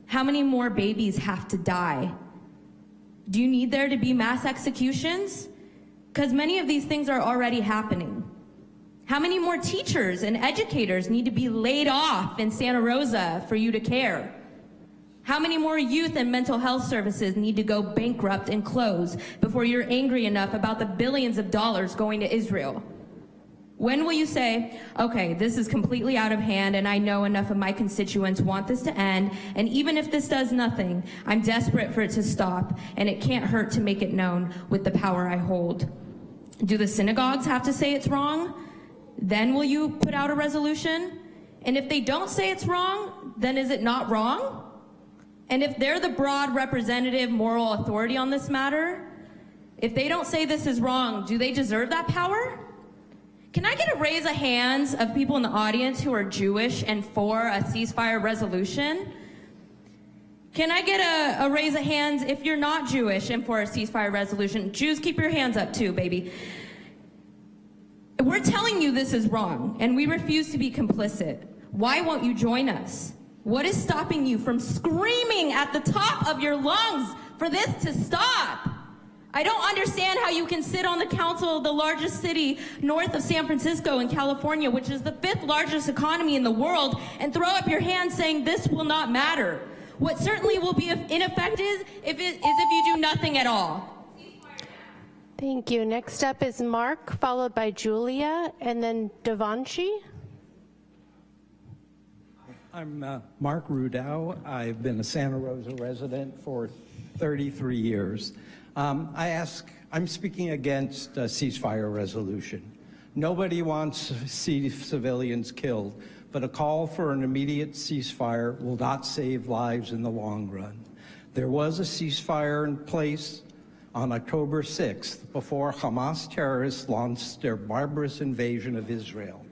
How many more babies have to die? Do you need there to be mass executions? Because many of these things are already happening. How many more teachers and educators need to be laid off in Santa Rosa for you to care? How many more youth and mental health services need to go bankrupt and close before you're angry enough about the billions of dollars going to Israel? When will you say, okay, this is completely out of hand and I know enough of my constituents want this to end, and even if this does nothing, I'm desperate for it to stop, and it can't hurt to make it known with the power I hold. Do the synagogues have to say it's wrong? Then will you put out a resolution? And if they don't say it's wrong, then is it not wrong? And if they're the broad representative moral authority on this matter, if they don't say this is wrong, do they deserve that power? Can I get a raise of hands of people in the audience who are Jewish and for a ceasefire resolution? Can I get a raise of hands if you're not Jewish and for a ceasefire resolution? Jews, keep your hands up too, baby. We're telling you this is wrong, and we refuse to be complicit. Why won't you join us? What is stopping you from screaming at the top of your lungs for this to stop? I don't understand how you can sit on the council of the largest city north of San Francisco in California, which is the 5th largest economy in the world, and throw up your hands saying this will not matter. What certainly will be ineffective is if you do nothing at all. Thank you. Next up is Mark, followed by Julia, and then Devanshi. I'm Mark Rudow. I've been a Santa Rosa resident for 33 years. I'm speaking against a ceasefire resolution. Nobody wants to see civilians killed, but a call for an immediate ceasefire will not save lives in the long run. There was a ceasefire in place on October 6th before Hamas terrorists launched their barbarous invasion of Israel.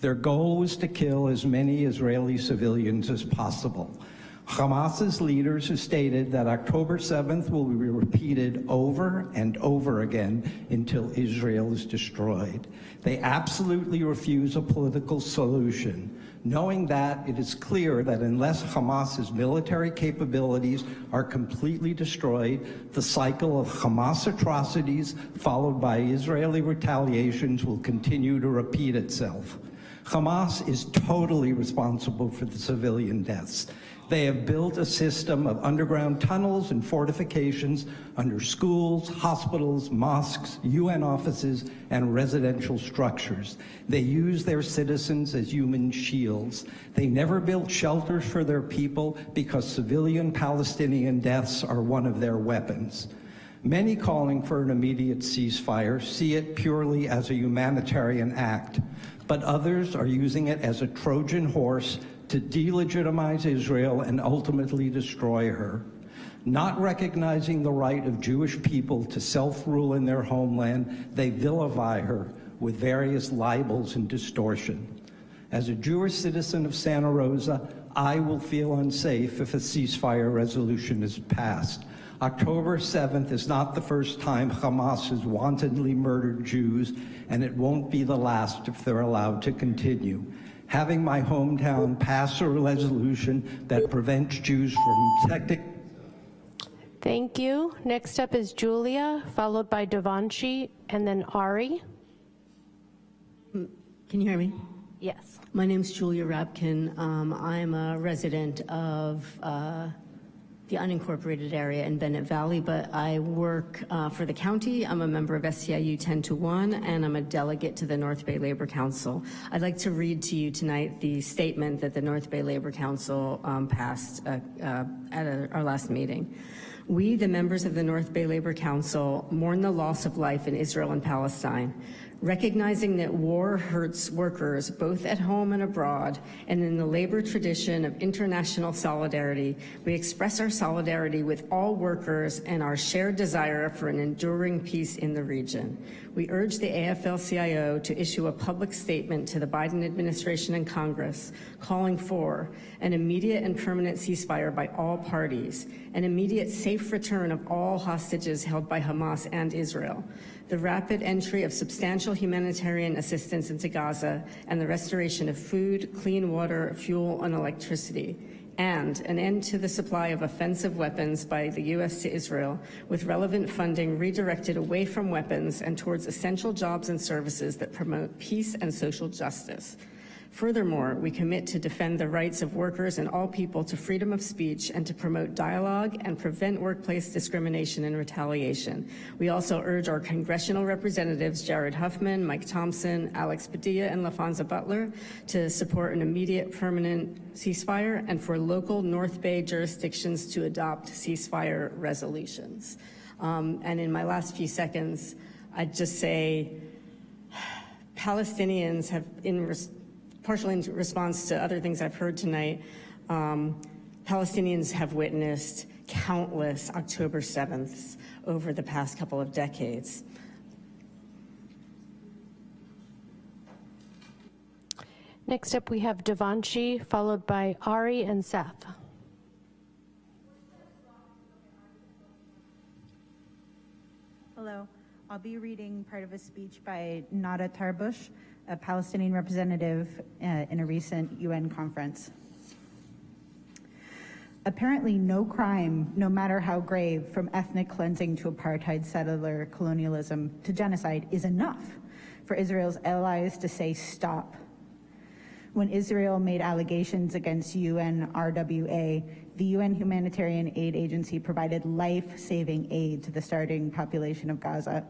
Their goal was to kill as many Israeli civilians as possible. Hamas's leaders have stated that October 7th will be repeated over and over again until Israel is destroyed. They absolutely refuse a political solution, knowing that it is clear that unless Hamas's military capabilities are completely destroyed, the cycle of Hamas atrocities followed by Israeli retaliations will continue to repeat itself. Hamas is totally responsible for the civilian deaths. They have built a system of underground tunnels and fortifications under schools, hospitals, mosques, UN offices, and residential structures. They use their citizens as human shields. They never built shelters for their people because civilian Palestinian deaths are one of their weapons. Many calling for an immediate ceasefire see it purely as a humanitarian act, but others are using it as a Trojan horse to delegitimize Israel and ultimately destroy her. Not recognizing the right of Jewish people to self-rule in their homeland, they vilify her with various libels and distortion. As a Jewish citizen of Santa Rosa, I will feel unsafe if a ceasefire resolution is passed. October 7th is not the first time Hamas has wantonly murdered Jews, and it won't be the last if they're allowed to continue. Having my hometown pass a resolution that prevents Jews from Thank you. Next up is Julia, followed by Devanshi, and then Ari. Can you hear me? Yes. My name is Julia Rabkin. I'm a resident of the unincorporated area in Bennett Valley, but I work for the county. I'm a member of SCIU 10-1, and I'm a delegate to the North Bay Labor Council. I'd like to read to you tonight the statement that the North Bay Labor Council passed at our last meeting. We, the members of the North Bay Labor Council, mourn the loss of life in Israel and Palestine. Recognizing that war hurts workers both at home and abroad, and in the labor tradition of international solidarity, we express our solidarity with all workers and our shared desire for an enduring peace in the region. We urge the AFL-CIO to issue a public statement to the Biden administration and Congress calling for an immediate and permanent ceasefire by all parties, an immediate safe return of all hostages held by Hamas and Israel, the rapid entry of substantial humanitarian assistance into Gaza, and the restoration of food, clean water, fuel, and electricity, and an end to the supply of offensive weapons by the U.S. to Israel, with relevant funding redirected away from weapons and towards essential jobs and services that promote peace and social justice. Furthermore, we commit to defend the rights of workers and all people to freedom of speech and to promote dialogue and prevent workplace discrimination and retaliation. We also urge our congressional representatives, Jared Huffman, Mike Thompson, Alex Padilla, and LaFonza Butler, to support an immediate permanent ceasefire and for local North Bay jurisdictions to adopt ceasefire resolutions. And in my last few seconds, I'd just say Palestinians have, partially in response to other things I've heard tonight, Palestinians have witnessed countless October 7ths over the past couple of decades. Next up, we have Devanshi, followed by Ari and Seth. Hello. I'll be reading part of a speech by Nada Tarbush, a Palestinian representative in a recent UN conference. Apparently, no crime, no matter how grave, from ethnic cleansing to apartheid, settler colonialism to genocide, is enough for Israel's allies to say stop. When Israel made allegations against UNRWA, the UN Humanitarian Aid Agency provided life-saving aid to the starving population of Gaza.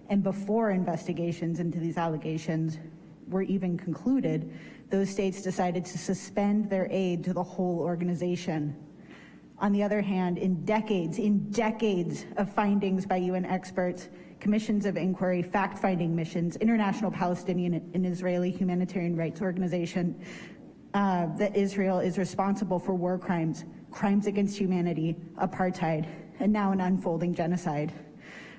And before investigations into these allegations were even concluded, those states decided to suspend their aid to the whole organization. On the other hand, in decades of findings by UN experts, commissions of inquiry, fact-finding missions, International Palestinian and Israeli Humanitarian Rights Organization, that Israel is responsible for war crimes, crimes against humanity, apartheid, and now an unfolding genocide.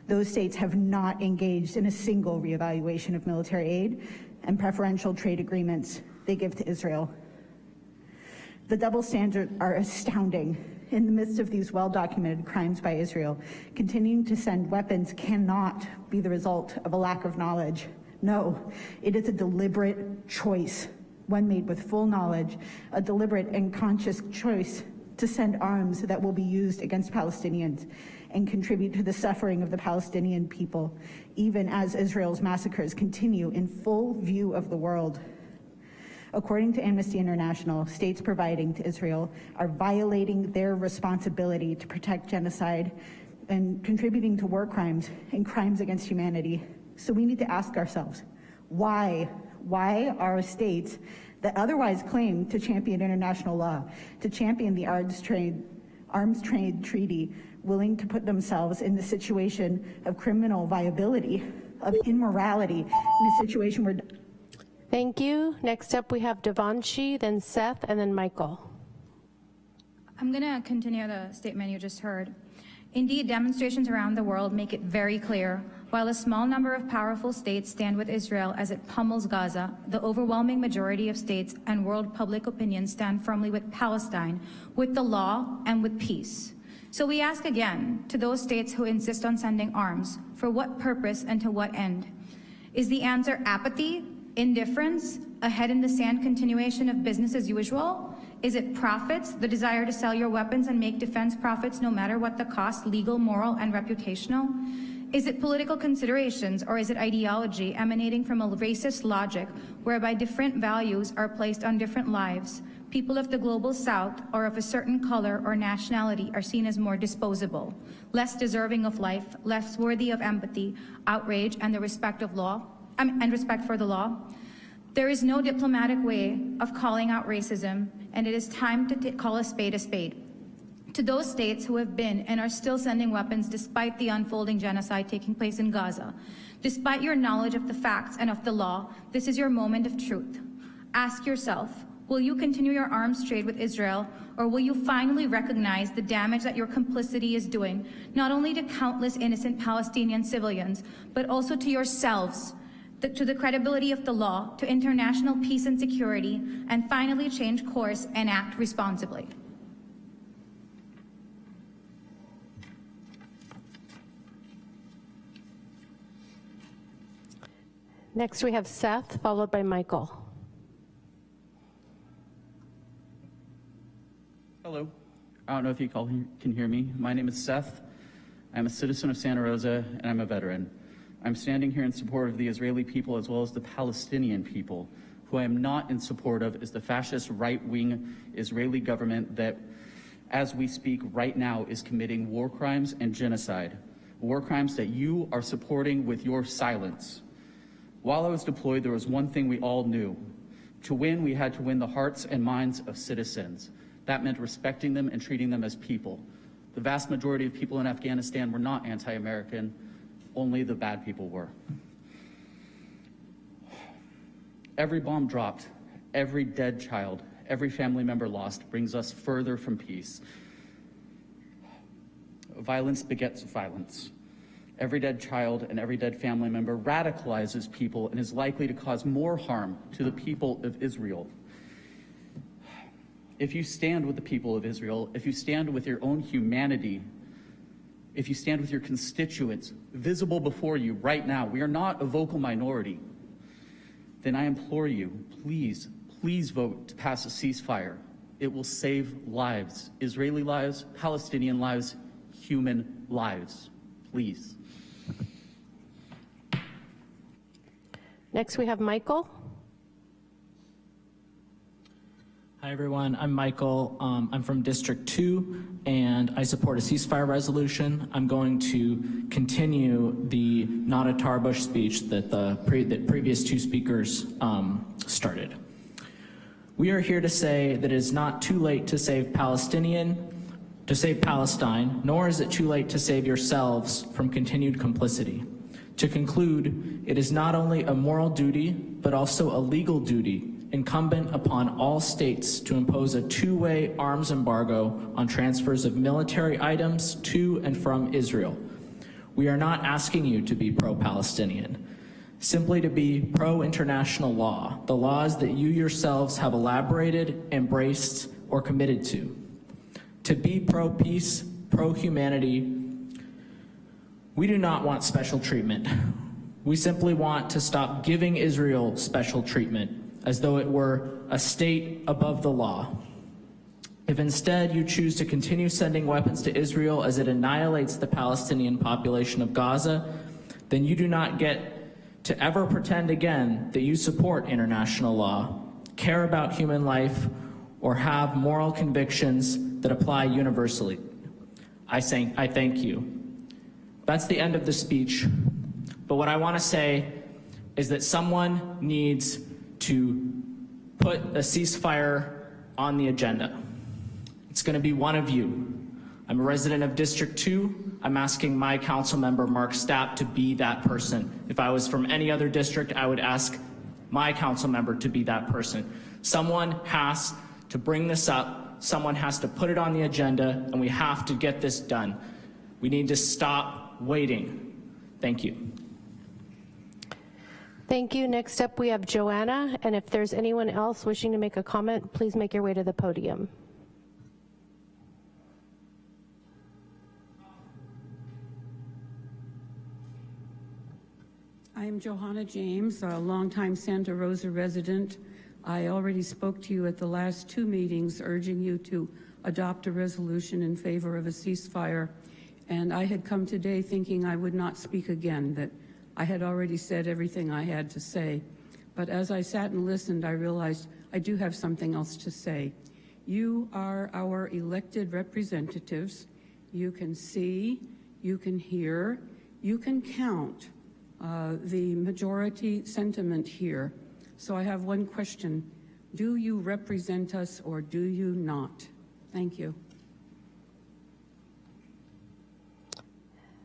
Those states have not engaged in a single reevaluation of military aid and preferential trade agreements they give to Israel. The double standards are astounding. In the midst of these well-documented crimes by Israel, continuing to send weapons cannot be the result of a lack of knowledge. No, it is a deliberate choice, one made with full knowledge, a deliberate and conscious choice to send arms that will be used against Palestinians and contribute to the suffering of the Palestinian people, even as Israel's massacres continue in full view of the world. According to Amnesty International, states providing to Israel are violating their responsibility to protect genocide and contributing to war crimes and crimes against humanity. So we need to ask ourselves, why? Why are states that otherwise claim to champion international law, to champion the arms trade treaty, willing to put themselves in the situation of criminal viability, of immorality, in a situation where... Thank you. Next up, we have Devanshi, then Seth, and then Michael. I'm going to continue the statement you just heard. Indeed, demonstrations around the world make it very clear, while a small number of powerful states stand with Israel as it pummels Gaza, the overwhelming majority of states and world public opinion stand firmly with Palestine, with the law and with peace. So we ask again to those states who insist on sending arms, for what purpose and to what end? Is the answer apathy, indifference, a head in the sand continuation of business as usual? Is it profits, the desire to sell your weapons and make defense profits no matter what the cost, legal, moral, and reputational? Is it political considerations, or is it ideology emanating from a racist logic whereby different values are placed on different lives? People of the global south or of a certain color or nationality are seen as more disposable, less deserving of life, less worthy of empathy, outrage, and the respect of law, and respect for the law. There is no diplomatic way of calling out racism, and it is time to call a spade a spade. To those states who have been and are still sending weapons despite the unfolding genocide taking place in Gaza, despite your knowledge of the facts and of the law, this is your moment of truth. Ask yourself, will you continue your arms trade with Israel, or will you finally recognize the damage that your complicity is doing, not only to countless innocent Palestinian civilians, but also to yourselves, to the credibility of the law, to international peace and security, and finally change course and act responsibly? Next, we have Seth, followed by Michael. Hello. I don't know if you can hear me. My name is Seth. I'm a citizen of Santa Rosa, and I'm a veteran. I'm standing here in support of the Israeli people as well as the Palestinian people. Who I am not in support of is the fascist right-wing Israeli government that, as we speak right now, is committing war crimes and genocide. War crimes that you are supporting with your silence. While I was deployed, there was one thing we all knew. To win, we had to win the hearts and minds of citizens. That meant respecting them and treating them as people. The vast majority of people in Afghanistan were not anti-American, only the bad people were. Every bomb dropped, every dead child, every family member lost brings us further from peace. Violence begets violence. Every dead child and every dead family member radicalizes people and is likely to cause more harm to the people of Israel. If you stand with the people of Israel, if you stand with your own humanity, if you stand with your constituents visible before you right now, we are not a vocal minority, then I implore you, please, please vote to pass a ceasefire. It will save lives, Israeli lives, Palestinian lives, human lives. Please. Next, we have Michael. Hi, everyone. I'm Michael. I'm from District 2, and I support a ceasefire resolution. I'm going to continue the not a Tarbush speech that the previous two speakers started. We are here to say that it is not too late to save Palestine, nor is it too late to save yourselves from continued complicity. To conclude, it is not only a moral duty, but also a legal duty incumbent upon all states to impose a two-way arms embargo on transfers of military items to and from Israel. We are not asking you to be pro-Palestinian, simply to be pro-international law, the laws that you yourselves have elaborated, embraced, or committed to. To be pro-peace, pro-humanity. We do not want special treatment. We simply want to stop giving Israel special treatment as though it were a state above the law. If instead you choose to continue sending weapons to Israel as it annihilates the Palestinian population of Gaza, then you do not get to ever pretend again that you support international law, care about human life, or have moral convictions that apply universally. I thank you. That's the end of the speech. But what I want to say is that someone needs to put a ceasefire on the agenda. It's going to be one of you. I'm a resident of District 2. I'm asking my council member, Mark Stapp, to be that person. If I was from any other district, I would ask my council member to be that person. Someone has to bring this up. Someone has to put it on the agenda, and we have to get this done. We need to stop waiting. Thank you. Thank you. Next up, we have Joanna, and if there's anyone else wishing to make a comment, please make your way to the podium. I am Johanna James, a longtime Santa Rosa resident. I already spoke to you at the last 2 meetings urging you to adopt a resolution in favor of a ceasefire. And I had come today thinking I would not speak again, that I had already said everything I had to say. But as I sat and listened, I realized I do have something else to say. You are our elected representatives. You can see, you can hear, you can count the majority sentiment here. So I have one question. Do you represent us or do you not? Thank you.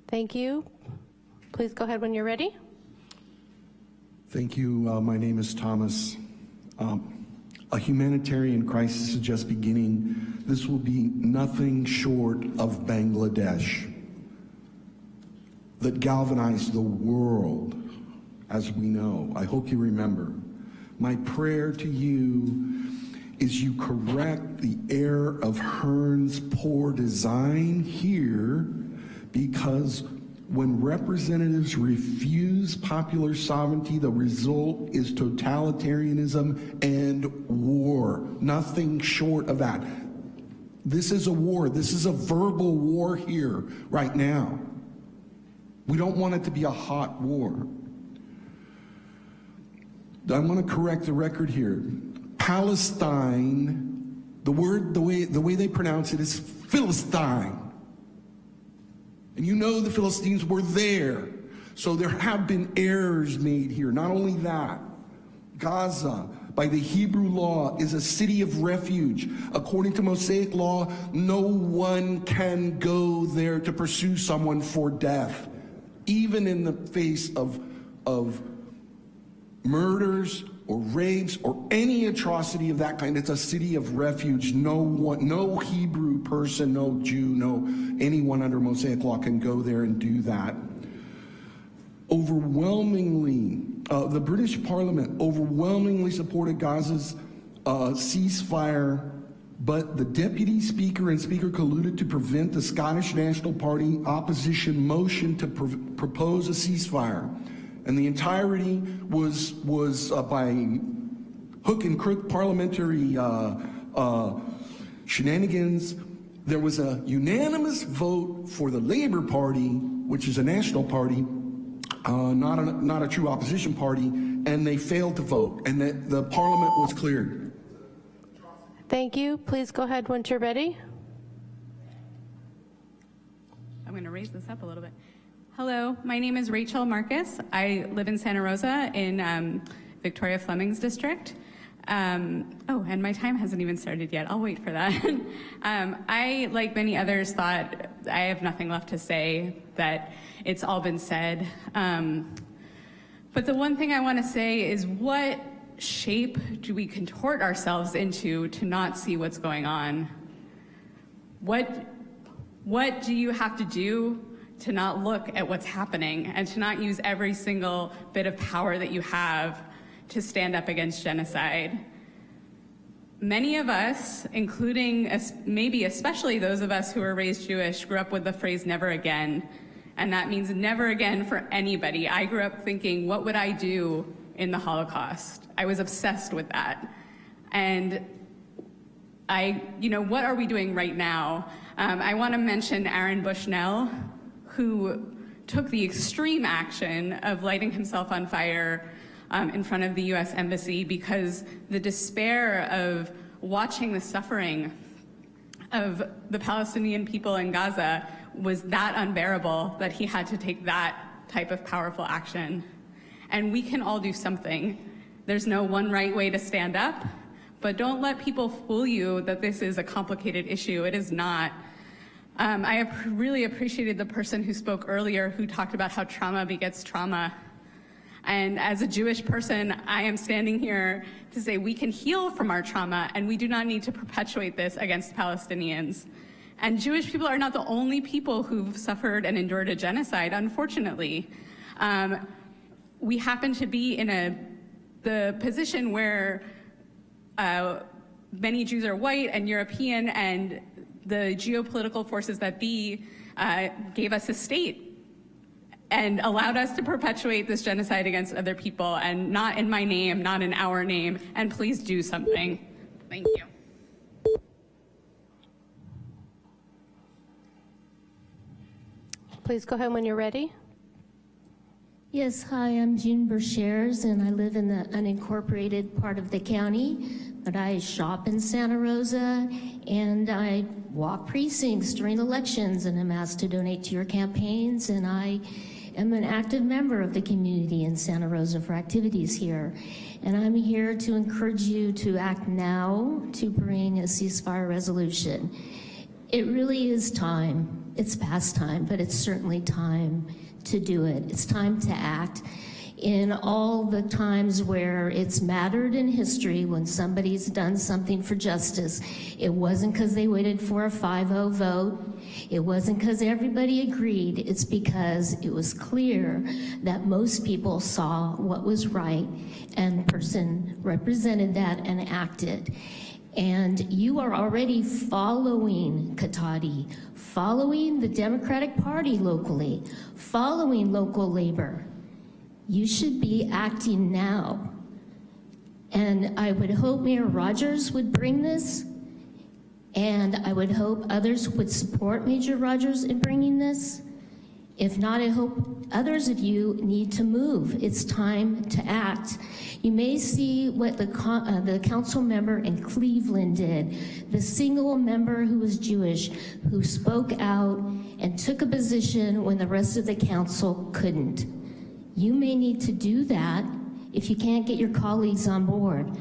Thank you. Please go ahead when you're ready. Thank you. My name is Thomas. A humanitarian crisis is just beginning. This will be nothing short of Bangladesh that galvanized the world, as we know. I hope you remember. My prayer to you is you correct the error of Hearn's poor design here, because when representatives refuse popular sovereignty, the result is totalitarianism and war. Nothing short of that. This is a war. This is a verbal war here right now. We don't want it to be a hot war. I want to correct the record here. Palestine, the way they pronounce it is Philistine. And you know the Philistines were there. So there have been errors made here. Not only that, Gaza, by the Hebrew law, is a city of refuge. According to Mosaic law, no one can go there to pursue someone for death, even in the face of murders or rapes or any atrocity of that kind. It's a city of refuge. No Hebrew person, no Jew, no anyone under Mosaic law can go there and do that. Overwhelmingly, the British Parliament overwhelmingly supported Gaza's ceasefire, but the Deputy Speaker and Speaker colluded to prevent the Scottish National Party opposition motion to propose a ceasefire. And the entirety was by hook and crook parliamentary shenanigans. There was a unanimous vote for the Labour Party, which is a national party, not a true opposition party, and they failed to vote, and the parliament was cleared. Thank you. Please go ahead once you're ready. I'm going to raise this up a little bit. Hello, my name is Rachel Marcus. I live in Santa Rosa in Victoria Fleming's district. And my time hasn't even started yet. I'll wait for that. I, like many others, thought I have nothing left to say, that it's all been said. But the one thing I want to say is, what shape do we contort ourselves into to not see what's going on? What do you have to do to not look at what's happening and to not use every single bit of power that you have to stand up against genocide? Many of us, including maybe especially those of us who are raised Jewish, grew up with the phrase never again. And that means never again for anybody. I grew up thinking, what would I do in the Holocaust? I was obsessed with that. And what are we doing right now? I want to mention Aaron Bushnell, who took the extreme action of lighting himself on fire in front of the US Embassy because the despair of watching the suffering of the Palestinian people in Gaza was that unbearable that he had to take that type of powerful action. And we can all do something. There's no one right way to stand up, but don't let people fool you that this is a complicated issue. It is not. I really appreciated the person who spoke earlier who talked about how trauma begets trauma. And as a Jewish person, I am standing here to say we can heal from our trauma and we do not need to perpetuate this against Palestinians. And Jewish people are not the only people who've suffered and endured a genocide, unfortunately. We happen to be in the position where many Jews are white and European, and the geopolitical forces that be gave us a state. and allowed us to perpetuate this genocide against other people, and not in my name, not in our name, and please do something. Thank you. Please go ahead when you're ready. Yes, hi, I'm Jean Berchers, and I live in the unincorporated part of the county, but I shop in Santa Rosa, and I walk precincts during elections, and I'm asked to donate to your campaigns, and I am an active member of the community in Santa Rosa for activities here. And I'm here to encourage you to act now to bring a ceasefire resolution. It really is time. It's past time, but it's certainly time to do it. It's time to act. In all the times where it's mattered in history, when somebody's done something for justice, it wasn't because they waited for a 5-0 vote. It wasn't because everybody agreed. It's because it was clear that most people saw what was right, and the person represented that and acted. And you are already following Katati, following the Democratic Party locally, following local labor. You should be acting now. And I would hope Mayor Rogers would bring this, and I would hope others would support Major Rogers in bringing this. If not, I hope others of you need to move. It's time to act. You may see what the council member in Cleveland did, the single member who was Jewish, who spoke out and took a position when the rest of the council couldn't. You may need to do that if you can't get your colleagues on board.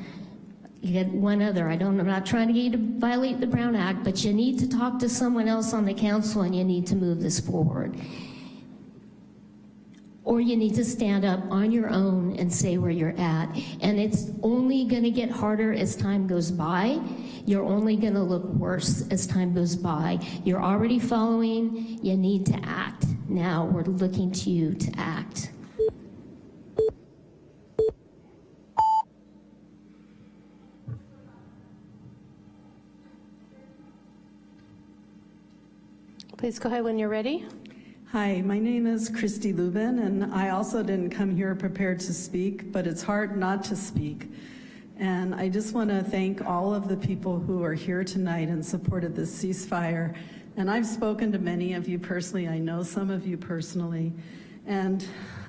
You get one other. I'm not trying to get you to violate the Brown Act, but you need to talk to someone else on the council, and you need to move this forward. Or you need to stand up on your own and say where you're at. And it's only gonna get harder as time goes by. You're only gonna look worse as time goes by. You're already following, you need to act. Now we're looking to you to act. Please go ahead when you're ready. Hi, my name is Christy Lubin, and I also didn't come here prepared to speak, but it's hard not to speak. And I just want to thank all of the people who are here tonight in support of this ceasefire. And I've spoken to many of you personally. I know some of you personally. And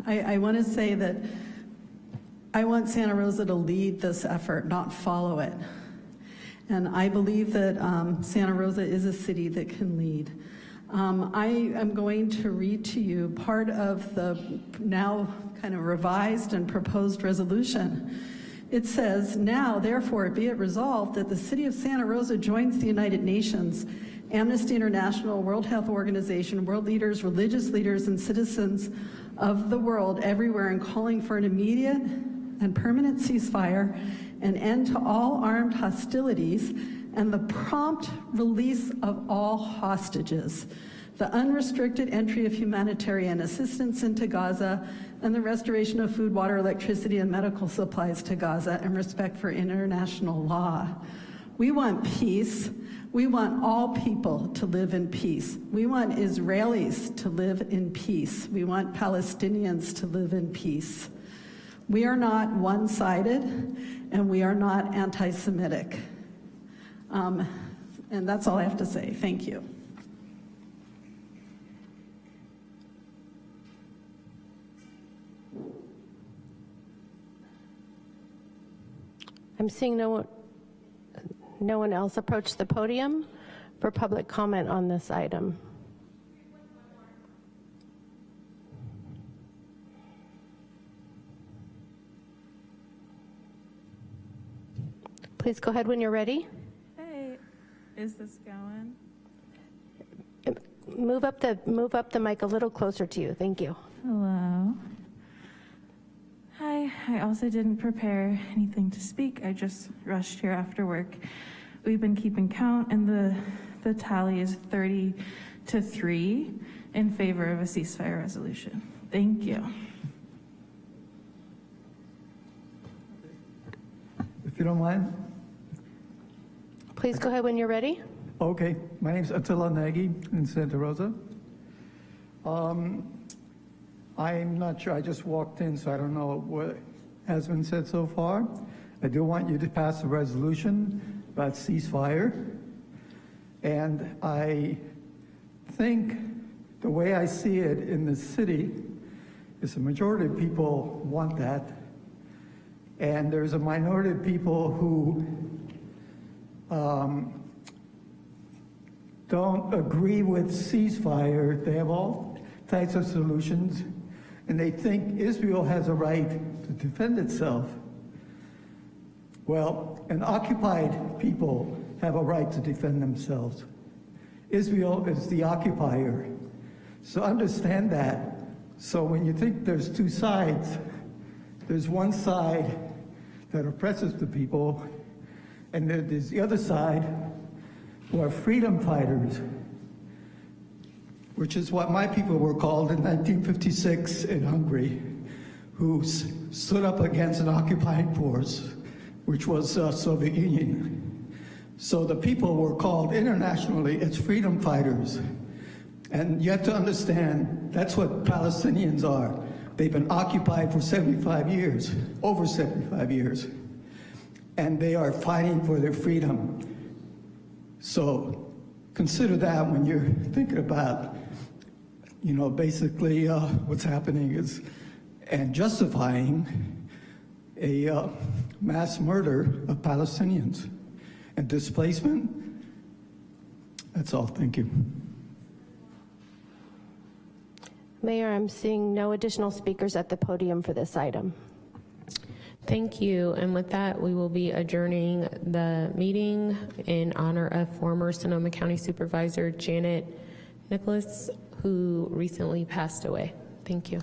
I want to say that I want Santa Rosa to lead this effort, not follow it. And I believe that Santa Rosa is a city that can lead. I am going to read to you part of the now kind of revised and proposed resolution. It says, now, therefore, be it resolved that the city of Santa Rosa joins the United Nations, Amnesty International, World Health Organization, world leaders, religious leaders, and citizens of the world everywhere in calling for an immediate and permanent ceasefire, an end to all armed hostilities, and the prompt release of all hostages, the unrestricted entry of humanitarian assistance into Gaza, and the restoration of food, water, electricity, and medical supplies to Gaza, and respect for international law. We want peace. We want all people to live in peace. We want Israelis to live in peace. We want Palestinians to live in peace. We are not one-sided, and we are not anti-Semitic. And that's all I have to say. Thank you. I'm seeing no one else approach the podium for public comment on this item. Please go ahead when you're ready. Hey, is this going? Move up the mic a little closer to you. Thank you. Hello. Hi, I also didn't prepare anything to speak. I just rushed here after work. We've been keeping count, and the tally is 30-3 in favor of a ceasefire resolution. Thank you. If you don't mind. Please go ahead when you're ready. Okay, my name is Attila Nagy in Santa Rosa. I'm not sure, I just walked in, so I don't know what has been said so far. I do want you to pass a resolution about ceasefire. And I think the way I see it in the city is the majority of people want that. And there's a minority of people who don't agree with ceasefire. They have all types of solutions, and they think Israel has a right to defend itself. Well, an occupied people have a right to defend themselves. Israel is the occupier. So understand that. So when you think there's two sides, there's one side that oppresses the people, and there's the other side who are freedom fighters, which is what my people were called in 1956 in Hungary, who stood up against an occupying force, which was the Soviet Union. So the people were called internationally as freedom fighters. And you have to understand, that's what Palestinians are. They've been occupied for 75 years, over 75 years. And they are fighting for their freedom. So consider that when you're thinking about, basically what's happening is, and justifying a mass murder of Palestinians and displacement. That's all, thank you. Mayor, I'm seeing no additional speakers at the podium for this item. Thank you. And with that, we will be adjourning the meeting in honor of former Sonoma County Supervisor Janet Nicholas, who recently passed away. Thank you.